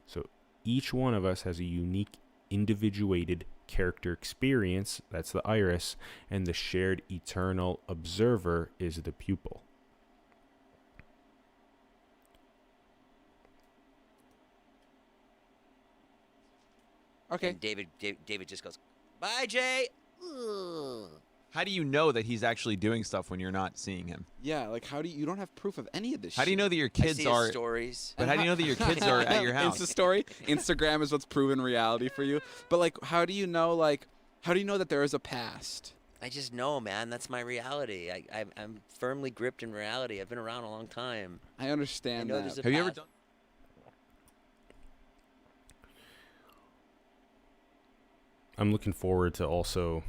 Speaker 1: So each one of us has a unique individuated character experience, that's the iris, and the shared eternal observer is the pupil.
Speaker 2: Okay.
Speaker 4: And David just goes, "Bye, Jay." Ugh.
Speaker 3: How do you know that he's actually doing stuff when you're not seeing him?
Speaker 2: Yeah, like you don't have proof of any of this
Speaker 3: How
Speaker 2: shit.
Speaker 3: do you know that your
Speaker 4: I
Speaker 3: kids
Speaker 4: see
Speaker 3: are
Speaker 4: his stories.
Speaker 3: But how do you know that your kids are at your house?
Speaker 2: Insta story? Instagram is what's proven reality for you. But like, how do you know that there is a past?
Speaker 4: I just know, man. That's my reality. I'm firmly gripped in reality. I've been around a long time.
Speaker 2: I understand
Speaker 4: know
Speaker 2: that.
Speaker 4: there's a
Speaker 3: Have you ever
Speaker 4: path.
Speaker 3: done?
Speaker 1: I'm looking forward to also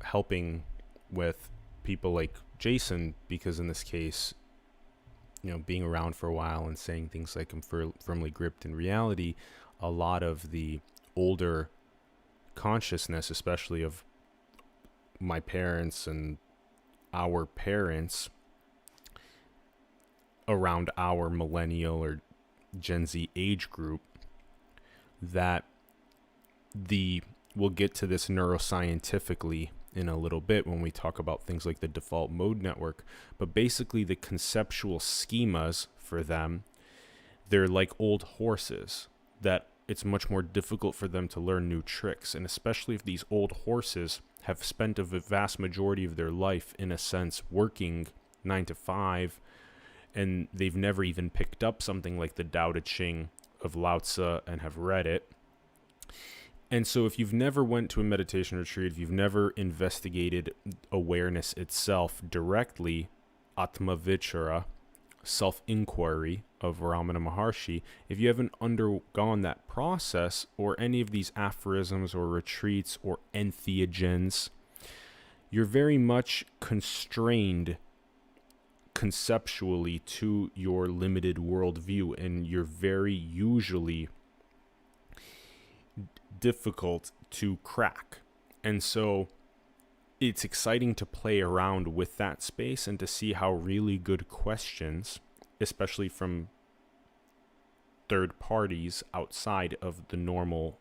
Speaker 1: helping with people like Jason, because in this case, being around for a while and saying things like I'm firmly gripped in reality, a lot of the older consciousness, especially of my parents and our parents around our millennial or Gen Z age group, that we'll get to this neuroscientifically in a little bit when we talk about things like the default mode network, but basically the conceptual schemas for them, they're like old horses that it's much more difficult for them to learn new tricks. And especially if these old horses have spent a vast majority of their life, in a sense, working 9 to 5, and they've never even picked up something like the Tao Te Ching of Lao Tzu and have read it. And so if you've never went to a meditation retreat, if you've never investigated awareness itself directly, Atma Vichara, self-inquiry of Ramana Maharshi, if you haven't undergone that process, or any of these aphorisms or retreats or entheogens, you're very much constrained conceptually to your limited worldview, and you're very usually difficult to crack. And so it's exciting to play around with that space and to see how really good questions, especially from third parties outside of the normal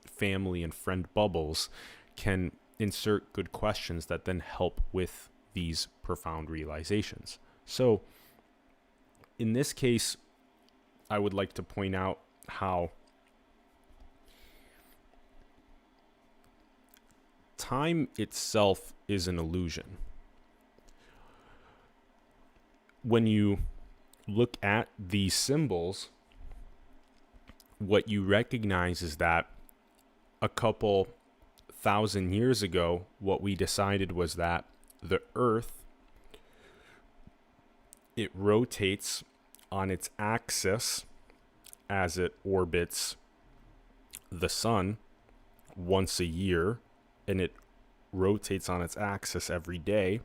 Speaker 1: family and friend bubbles can insert good questions that then help with these profound realizations. So in this case, I would like to point out how time itself is an illusion. When you look at these symbols, what you recognize is that a couple thousand years ago, what we decided was that the Earth, it rotates on its axis as it orbits the sun once a year, and it rotates on its axis every day.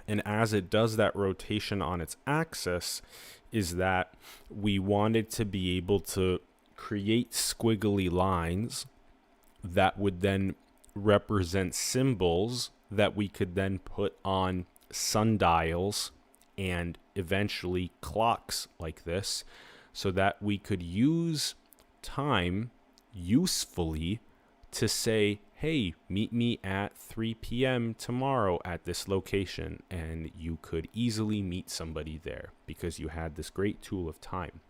Speaker 1: And as it does that rotation on its axis, is that we wanted to be able to create squiggly lines that would then represent symbols that we could then put on sundials and eventually clocks like this, so that we could use time usefully to say, hey, meet me at 3 p.m. tomorrow at this location, and you could easily meet somebody there because you had this great tool of time.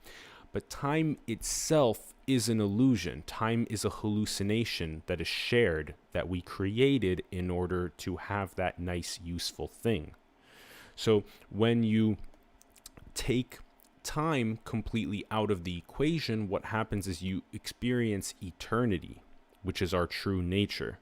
Speaker 1: But time itself is an illusion. Time is a hallucination that is shared, that we created in order to have that nice, useful thing. So when you take time completely out of the equation, what happens is you experience eternity, which is our true nature.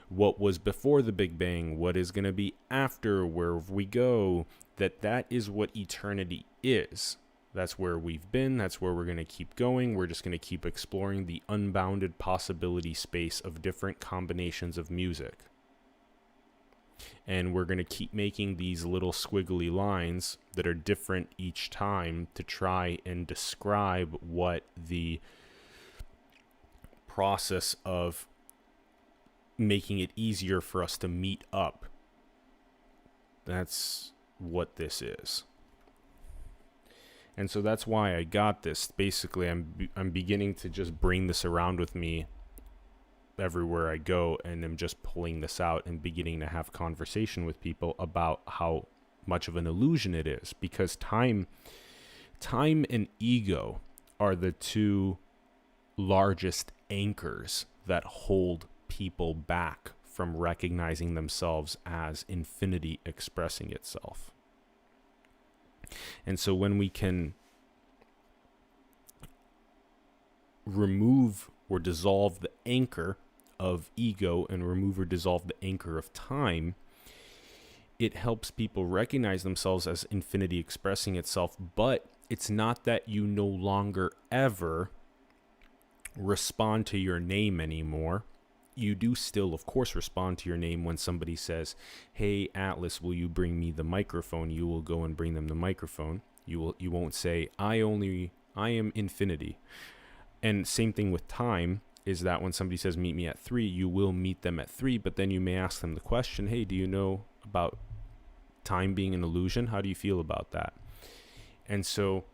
Speaker 1: What was before the Big Bang, what is going to be after, where we go, that is what eternity is. That's where we've been, that's where we're going to keep going. We're just going to keep exploring the unbounded possibility space of different combinations of music. And we're going to keep making these little squiggly lines that are different each time to try and describe what the process of making it easier for us to meet up. That's what this is. And so that's why I got this. Basically, I'm beginning to just bring this around with me everywhere I go, and I'm just pulling this out and beginning to have conversation with people about how much of an illusion it is, because time and ego are the two largest anchors that hold people back from recognizing themselves as infinity expressing itself. And so when we can remove or dissolve the anchor of ego and remove or dissolve the anchor of time, it helps people recognize themselves as infinity expressing itself. But it's not that you no longer ever respond to your name anymore. You do still, of course, respond to your name when somebody says, hey, Atlas, will you bring me the microphone? You will go and bring them the microphone. You won't say, I am infinity. And same thing with time, is that when somebody says, meet me at 3, you will meet them at 3, but then you may ask them the question, hey, do you know about time being an illusion? How do you feel about that? And so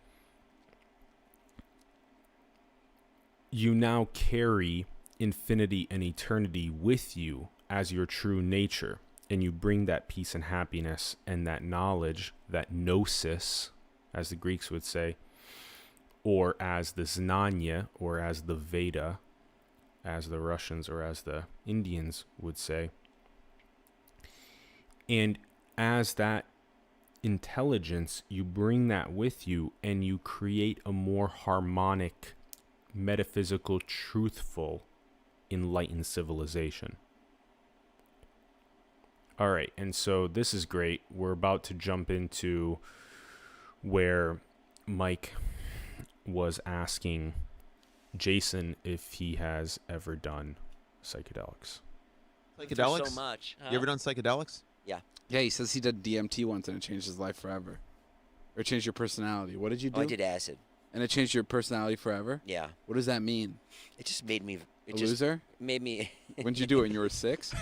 Speaker 1: you now carry infinity and eternity with you as your true nature, and you bring that peace and happiness and that knowledge, that gnosis, as the Greeks would say, or as the Znanya, or as the Veda, as the Russians or as the Indians would say. And as that intelligence, you bring that with you, and you create a more harmonic, metaphysical, truthful, enlightened civilization. All right, and so this is great. We're about to jump into where Mike was asking Jason if he has ever done psychedelics.
Speaker 3: Psychedelics?
Speaker 4: So much.
Speaker 3: You ever done psychedelics?
Speaker 4: Yeah.
Speaker 2: Yeah, he says he did DMT once and it changed his life forever. Or changed your personality. What did you do?
Speaker 4: Oh, I did acid.
Speaker 2: And it changed your personality forever?
Speaker 4: Yeah.
Speaker 2: What does that mean?
Speaker 4: It just made me It
Speaker 2: A
Speaker 4: just
Speaker 2: loser?
Speaker 4: made me.
Speaker 2: When'd you do it? When you were 6?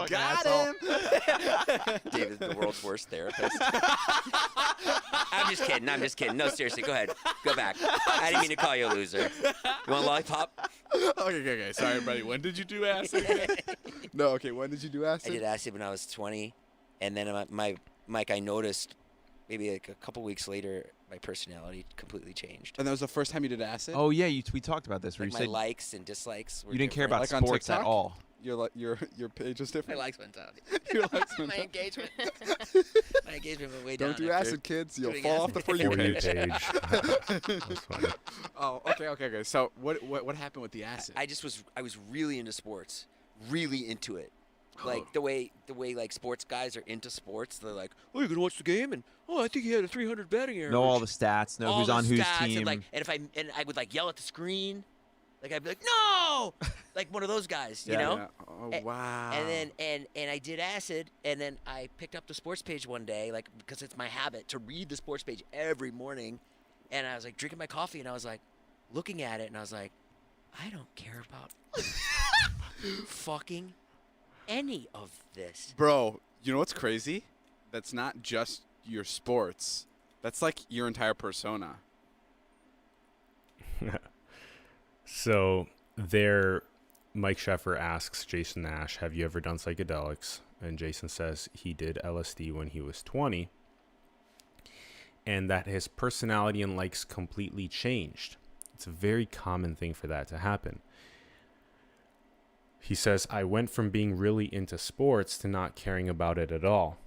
Speaker 3: Got him.
Speaker 4: David's the world's worst therapist. I'm just kidding. I'm just kidding. No, seriously, go ahead. Go back. I didn't mean to call you a loser. You want a lollipop?
Speaker 2: Okay. Sorry, everybody. When did you do acid? No, okay. When did you do acid?
Speaker 4: I did acid when I was 20, and then Mike, I noticed maybe like a couple weeks later, my personality completely changed.
Speaker 2: And that was the first time you did acid?
Speaker 3: Oh yeah, we talked about this. Where
Speaker 4: Like
Speaker 3: you
Speaker 4: my
Speaker 3: said
Speaker 4: likes and dislikes were
Speaker 3: you didn't care about
Speaker 2: Like on
Speaker 3: sports at
Speaker 2: TikTok?
Speaker 3: all.
Speaker 2: Your page is
Speaker 4: my
Speaker 2: different.
Speaker 4: likes went down.
Speaker 2: Your likes went
Speaker 4: My
Speaker 2: down.
Speaker 4: engagement. My engagement went way down.
Speaker 2: Don't do
Speaker 4: after
Speaker 2: acid, kids. You'll
Speaker 4: doing
Speaker 2: fall off
Speaker 4: acid.
Speaker 2: the For You
Speaker 1: For You
Speaker 2: page.
Speaker 1: page. That's funny.
Speaker 2: Oh, okay. So what happened with the acid?
Speaker 4: I was really into sports, really into it. Like the way like sports guys are into sports. They're like, oh, you're gonna watch the game, and oh, I think he had a 300 batting average.
Speaker 3: Know all the stats. Know
Speaker 4: All
Speaker 3: who's
Speaker 4: the
Speaker 3: on whose
Speaker 4: stats,
Speaker 3: team.
Speaker 4: And I would like yell at the screen, like I'd be like, no, like one of those guys, you know.
Speaker 2: Yeah. Oh,
Speaker 4: A-
Speaker 2: wow.
Speaker 4: And then and I did acid, and then I picked up the sports page one day, like because it's my habit to read the sports page every morning, and I was like drinking my coffee, and I was like looking at it, and I was like, I don't care about fucking any of this.
Speaker 2: Bro, you know what's crazy? That's not just your sports. That's like your entire persona.
Speaker 1: So Mike Sheffer asks Jason Nash, have you ever done psychedelics? And Jason says he did LSD when he was 20, and that his personality and likes completely changed. It's a very common thing for that to happen. He says, I went from being really into sports to not caring about it at all.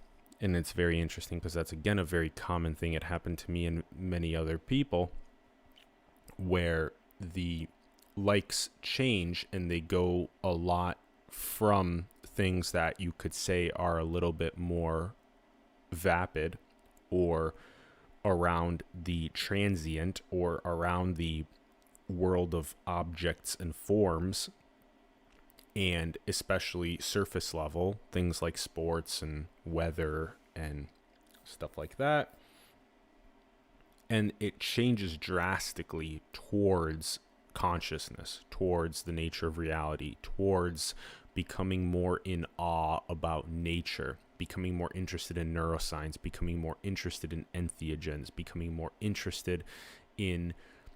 Speaker 1: And it's very interesting because that's, again, a very common thing. It happened to me and many other people where the likes change and they go a lot from things that you could say are a little bit more vapid or around the transient or around the world of objects and forms, and especially surface level things like sports and weather and stuff like that. And it changes drastically towards consciousness, towards the nature of reality, towards becoming more in awe about nature, becoming more interested in neuroscience, becoming more interested in entheogens, becoming more interested in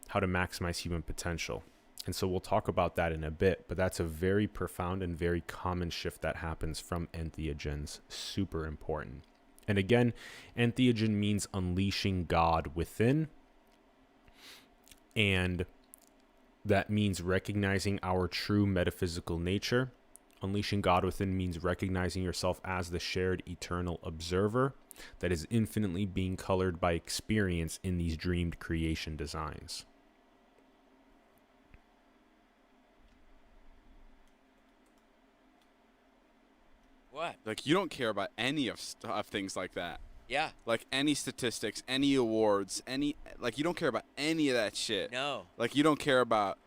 Speaker 1: how to maximize human potential. And so we'll talk about that in a bit, but that's a very profound and very common shift that happens from entheogens. Super important. And again, entheogen means unleashing God within. And that means recognizing our true metaphysical nature. Unleashing God within means recognizing yourself as the shared eternal observer that is infinitely being colored by experience in these dreamed creation designs.
Speaker 4: What?
Speaker 2: Like, you don't care about any of things like that.
Speaker 4: Yeah.
Speaker 2: Like, any statistics, any awards, like, you don't care about any of that shit.
Speaker 4: No.
Speaker 2: Like, you don't care about,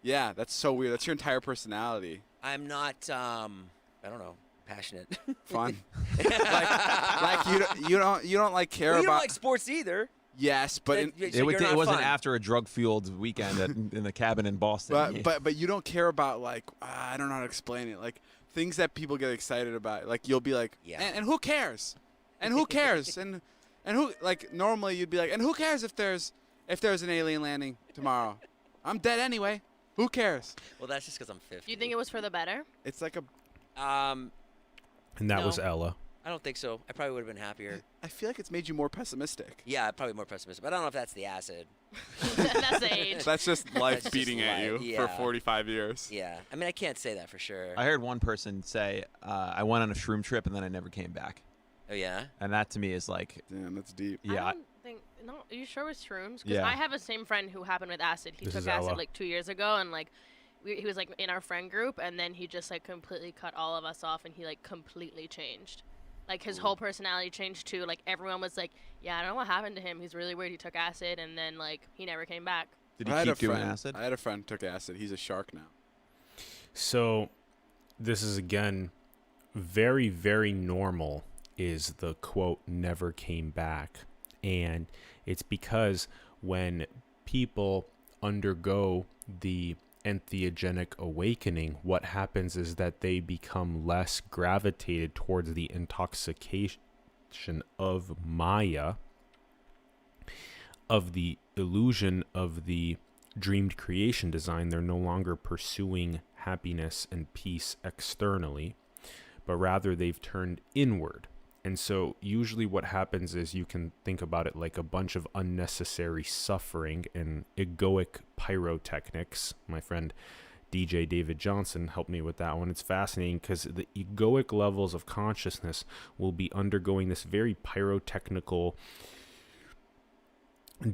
Speaker 2: yeah, that's so weird. That's your entire personality.
Speaker 4: I'm not. I don't know. Passionate.
Speaker 2: Fun. like you don't like care
Speaker 4: Well, you
Speaker 2: about.
Speaker 4: don't like sports either.
Speaker 2: Yes, but
Speaker 4: Then- so
Speaker 3: It
Speaker 4: you're not
Speaker 3: wasn't
Speaker 4: fun.
Speaker 3: after a drug-fueled weekend in the cabin in Boston.
Speaker 2: but you don't care about, like, I don't know how to explain it. Like, things that people get excited about. Like, you'll be like,
Speaker 4: Yeah.
Speaker 2: and who cares? And who cares? and who, like, normally you'd be like, and who cares if there's an alien landing tomorrow? I'm dead anyway. Who cares?
Speaker 4: Well, that's just because I'm 50.
Speaker 5: Do you think it was for the better?
Speaker 2: It's like a.
Speaker 1: And that
Speaker 4: No.
Speaker 1: was Ella.
Speaker 4: I don't think so. I probably would have been happier.
Speaker 2: I feel like it's made you more pessimistic.
Speaker 4: Yeah, probably more pessimistic. But I don't know if that's the acid.
Speaker 5: That's the age.
Speaker 2: That's just life
Speaker 4: That's just
Speaker 2: beating at you
Speaker 4: life,
Speaker 2: for
Speaker 4: yeah.
Speaker 2: 45 years.
Speaker 4: Yeah. I mean, I can't say that for sure.
Speaker 3: I heard one person say, I went on a shroom trip and then I never came back.
Speaker 4: Oh, yeah?
Speaker 3: And that to me is like,
Speaker 2: Damn, that's deep.
Speaker 3: yeah,
Speaker 5: I don't think. No, are you sure it was shrooms? Because
Speaker 3: Yeah.
Speaker 5: I have a same friend who happened with acid. He
Speaker 1: This
Speaker 5: took
Speaker 1: is
Speaker 5: acid
Speaker 1: Ella.
Speaker 5: like 2 years ago, and like he was like in our friend group, and then he just like completely cut all of us off, and he like completely changed. Like his whole personality changed too. Like everyone was like, "Yeah, I don't know what happened to him. He's really weird. He took acid, and then like he never came back."
Speaker 3: did
Speaker 2: I
Speaker 3: he
Speaker 2: had
Speaker 3: keep
Speaker 2: a
Speaker 3: doing
Speaker 2: friend,
Speaker 3: acid?
Speaker 2: I had a friend who took acid. He's a shark now.
Speaker 1: So this is, again, very, very normal, is the quote, never came back. And it's because when people undergo the entheogenic awakening, what happens is that they become less gravitated towards the intoxication of Maya, of the illusion of the dreamed creation design. They're no longer pursuing happiness and peace externally, but rather they've turned inward. And so usually what happens is, you can think about it like a bunch of unnecessary suffering and egoic pyrotechnics. My friend DJ David Johnson helped me with that one. It's fascinating because the egoic levels of consciousness will be undergoing this very pyrotechnical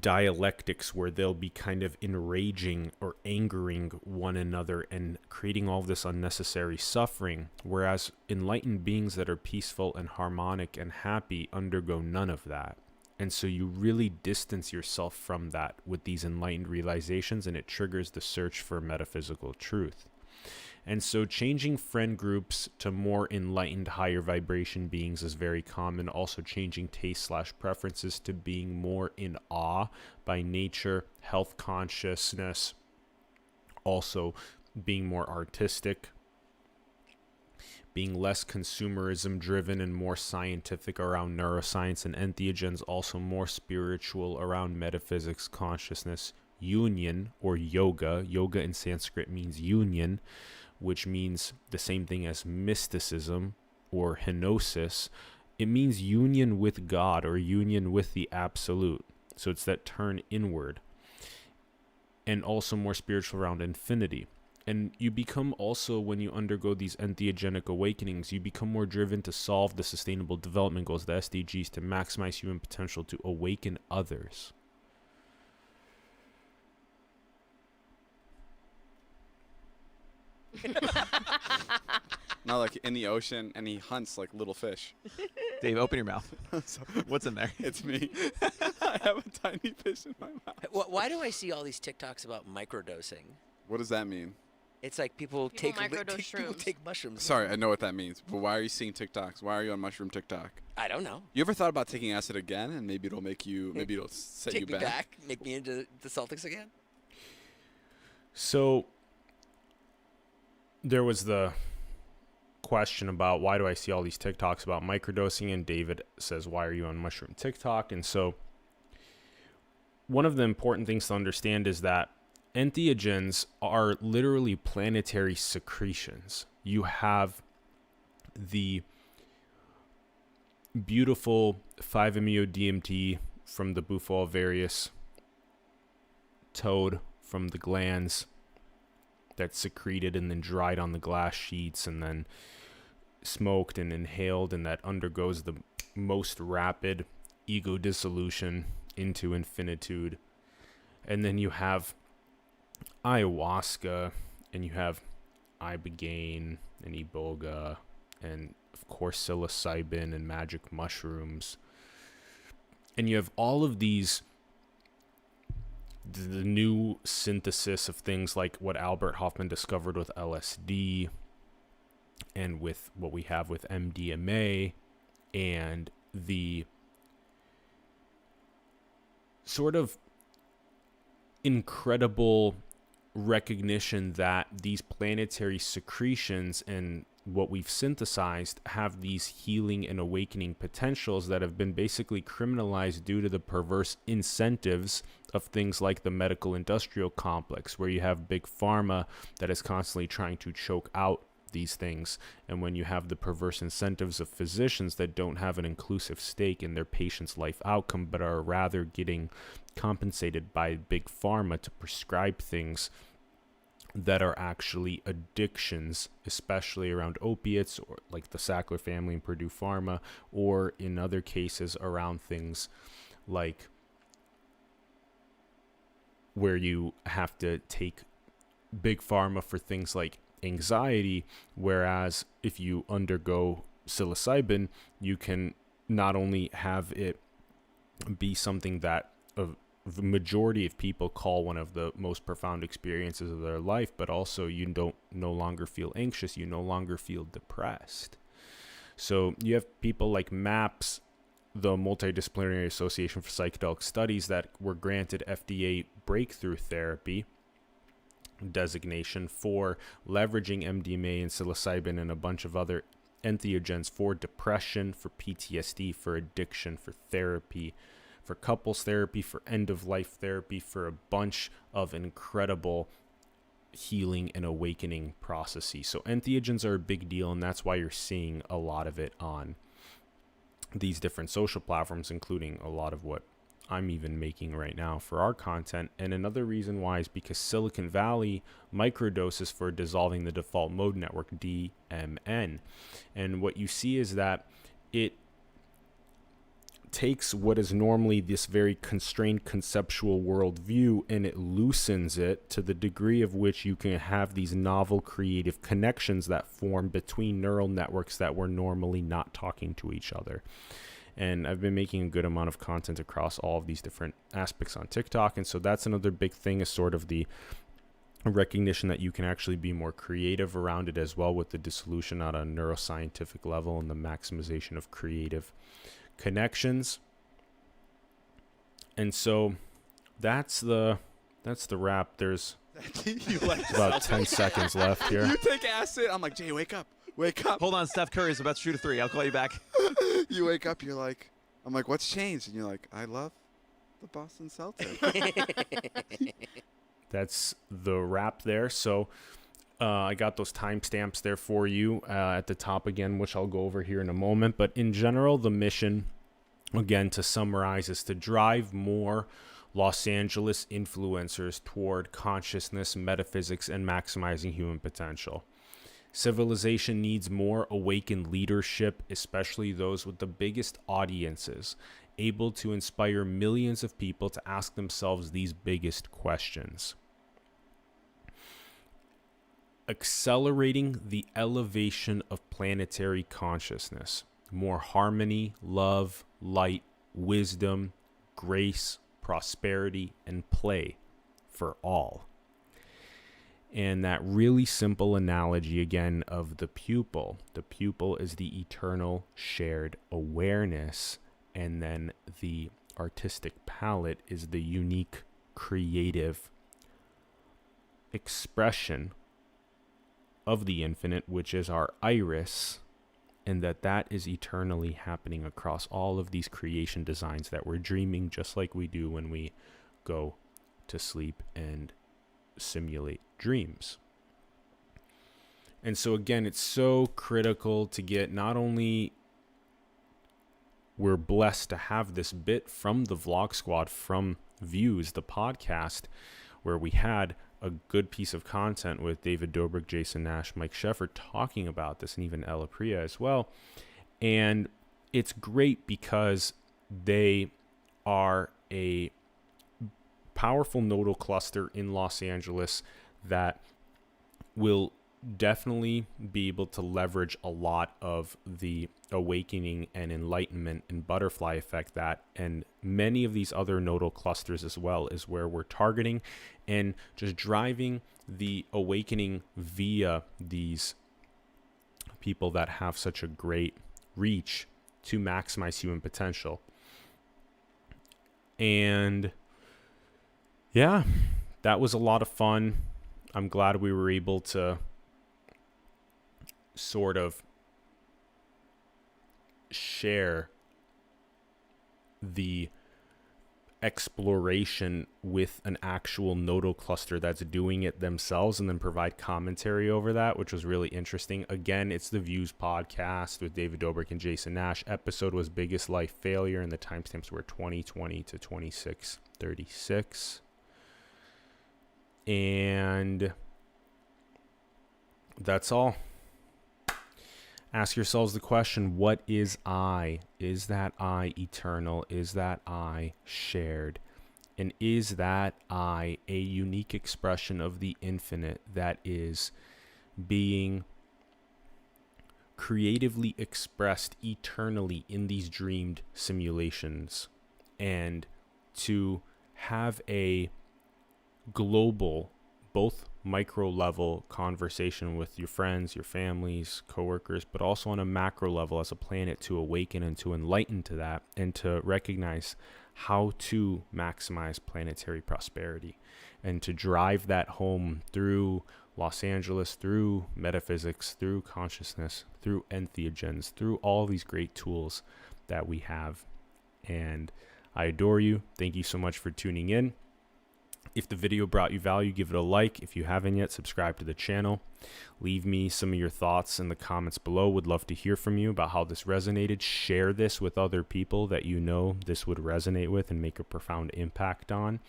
Speaker 1: dialectics where they'll be kind of enraging or angering one another and creating all this unnecessary suffering, whereas enlightened beings that are peaceful and harmonic and happy undergo none of that. And so you really distance yourself from that with these enlightened realizations, and it triggers the search for metaphysical truth. And so changing friend groups to more enlightened, higher vibration beings is very common. Also changing taste/preferences to being more in awe by nature, health consciousness, also being more artistic, being less consumerism driven and more scientific around neuroscience and entheogens, also more spiritual around metaphysics, consciousness, union, or yoga. Yoga in Sanskrit means union, which means the same thing as mysticism or henosis. It means union with God or union with the absolute. So it's that turn inward. And also more spiritual around infinity. And you become also, when you undergo these entheogenic awakenings, you become more driven to solve the sustainable development goals, the SDGs, to maximize human potential, to awaken others.
Speaker 2: Not like in the ocean, and he hunts like little fish.
Speaker 3: Dave, open your mouth.
Speaker 2: So,
Speaker 3: What's in there?
Speaker 2: it's me. I have a tiny fish in my mouth.
Speaker 4: Why do I see all these TikToks about microdosing?
Speaker 2: What does that mean?
Speaker 4: It's like people
Speaker 5: microdose
Speaker 4: people
Speaker 5: shrooms.
Speaker 4: take mushrooms.
Speaker 2: Sorry, I know what that means, but why are you seeing TikToks? Why are you on mushroom TikTok?
Speaker 4: I don't know.
Speaker 2: You ever thought about taking acid again, and maybe it'll make you, maybe it'll set
Speaker 4: Take
Speaker 2: you
Speaker 4: me
Speaker 2: back?
Speaker 4: back, make me into the Celtics again.
Speaker 1: So there was the question about why do I see all these TikToks about microdosing, and David says, why are you on mushroom TikTok? And so one of the important things to understand is that entheogens are literally planetary secretions. You have the beautiful 5-MeO-DMT from the Bufo alvarius toad from the glands that's secreted and then dried on the glass sheets and then smoked and inhaled, and that undergoes the most rapid ego dissolution into infinitude. And then you have ayahuasca, and you have ibogaine and iboga, and of course psilocybin and magic mushrooms. And you have all of these, the new synthesis of things like what Albert Hoffman discovered with LSD and with what we have with MDMA, and the sort of incredible recognition that these planetary secretions and what we've synthesized have these healing and awakening potentials that have been basically criminalized due to the perverse incentives of things like the medical industrial complex, where you have big pharma that is constantly trying to choke out these things. And when you have the perverse incentives of physicians that don't have an inclusive stake in their patient's life outcome, but are rather getting compensated by big pharma to prescribe things that are actually addictions, especially around opiates, or like the Sackler family and Purdue Pharma, or in other cases around things like where you have to take big pharma for things like anxiety, whereas if you undergo psilocybin, you can not only have it be something that the majority of people call one of the most profound experiences of their life, but also you don't no longer feel anxious, you no longer feel depressed. So you have people like MAPS the Multidisciplinary Association for Psychedelic Studies that were granted FDA breakthrough therapy designation for leveraging MDMA and psilocybin and a bunch of other entheogens for depression, for PTSD, for addiction, for therapy, for couples therapy, for end-of-life therapy, for a bunch of incredible healing and awakening processes. So entheogens are a big deal, and that's why you're seeing a lot of it on these different social platforms, including a lot of what I'm even making right now for our content. And another reason why is because Silicon Valley microdoses for dissolving the default mode network, DMN. And what you see is that it takes what is normally this very constrained conceptual worldview and it loosens it to the degree of which you can have these novel creative connections that form between neural networks that were normally not talking to each other. And I've been making a good amount of content across all of these different aspects on TikTok. And so that's another big thing, is sort of the recognition that you can actually be more creative around it as well, with the dissolution at a neuroscientific level and the maximization of creative connections. And so that's the wrap. There's about 10 seconds left here.
Speaker 2: You take acid. I'm like, Jay, wake up. Wake up.
Speaker 3: Hold on, Steph Curry's about to shoot a 3. I'll call you back.
Speaker 2: You wake up, you're like, I'm like, what's changed? And you're like, I love the Boston Celtics.
Speaker 1: That's the wrap there. So I got those timestamps there for you at the top again, which I'll go over here in a moment. But in general, the mission, again, to summarize, is to drive more Los Angeles influencers toward consciousness, metaphysics, and maximizing human potential. Civilization needs more awakened leadership, especially those with the biggest audiences, able to inspire millions of people to ask themselves these biggest questions. Accelerating the elevation of planetary consciousness, more harmony, love, light, wisdom, grace, prosperity, and play for all. And that really simple analogy again of the pupil. The pupil is the eternal shared awareness, and then the artistic palette is the unique creative expression of the infinite, which is our iris, and that is eternally happening across all of these creation designs that we're dreaming, just like we do when we go to sleep and simulate dreams. And so again, it's so critical to get, not only we're blessed to have this bit from the Vlog Squad, from Views, the podcast, where we had a good piece of content with David Dobrik, Jason Nash, Mike Sheffer talking about this, and even Ella Priya as well. And it's great because they are a powerful nodal cluster in Los Angeles that will definitely be able to leverage a lot of the awakening and enlightenment and butterfly effect that, and many of these other nodal clusters as well, is where we're targeting, and just driving the awakening via these people that have such a great reach to maximize human potential. And yeah, that was a lot of fun. I'm glad we were able to sort of share the exploration with an actual nodal cluster that's doing it themselves, and then provide commentary over that, which was really interesting. Again, it's the Views podcast with David Dobrik and Jason Nash. Episode was Biggest Life Failure, and the timestamps were 2020 to 2636. And that's all. Ask yourselves the question, what is I? Is that I eternal? Is that I shared? And is that I a unique expression of the infinite that is being creatively expressed eternally in these dreamed simulations? And to have a global both micro level conversation with your friends, your families, coworkers, but also on a macro level as a planet to awaken and to enlighten to that and to recognize how to maximize planetary prosperity and to drive that home through Los Angeles, through metaphysics, through consciousness, through entheogens, through all these great tools that we have. And I adore you. Thank you so much for tuning in. If the video brought you value, give it a like. If you haven't yet, subscribe to the channel. Leave me some of your thoughts in the comments below. Would love to hear from you about how this resonated. Share this with other people that you know this would resonate with and make a profound impact on.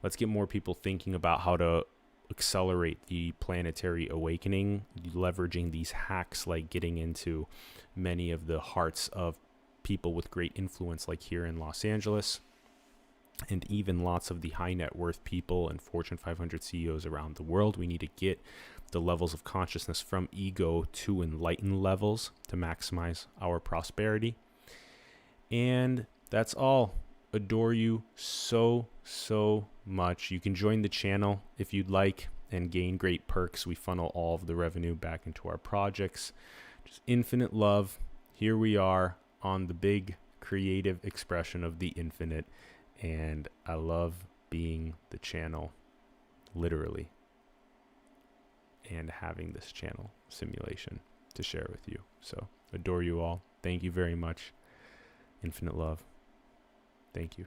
Speaker 1: Let's get more people thinking about how to accelerate the planetary awakening, leveraging these hacks like getting into many of the hearts of people with great influence like here in Los Angeles, and even lots of the high net worth people and Fortune 500 CEOs around the world. We need to get the levels of consciousness from ego to enlightened levels to maximize our prosperity. And that's all. Adore you so much. You can join the channel if you'd like and gain great perks. We funnel all of the revenue back into our projects. Just infinite love. Here we are on the big creative expression of the infinite. And I love being the channel, literally, and having this channel simulation to share with you. So adore you all. Thank you very much. Infinite love. Thank you.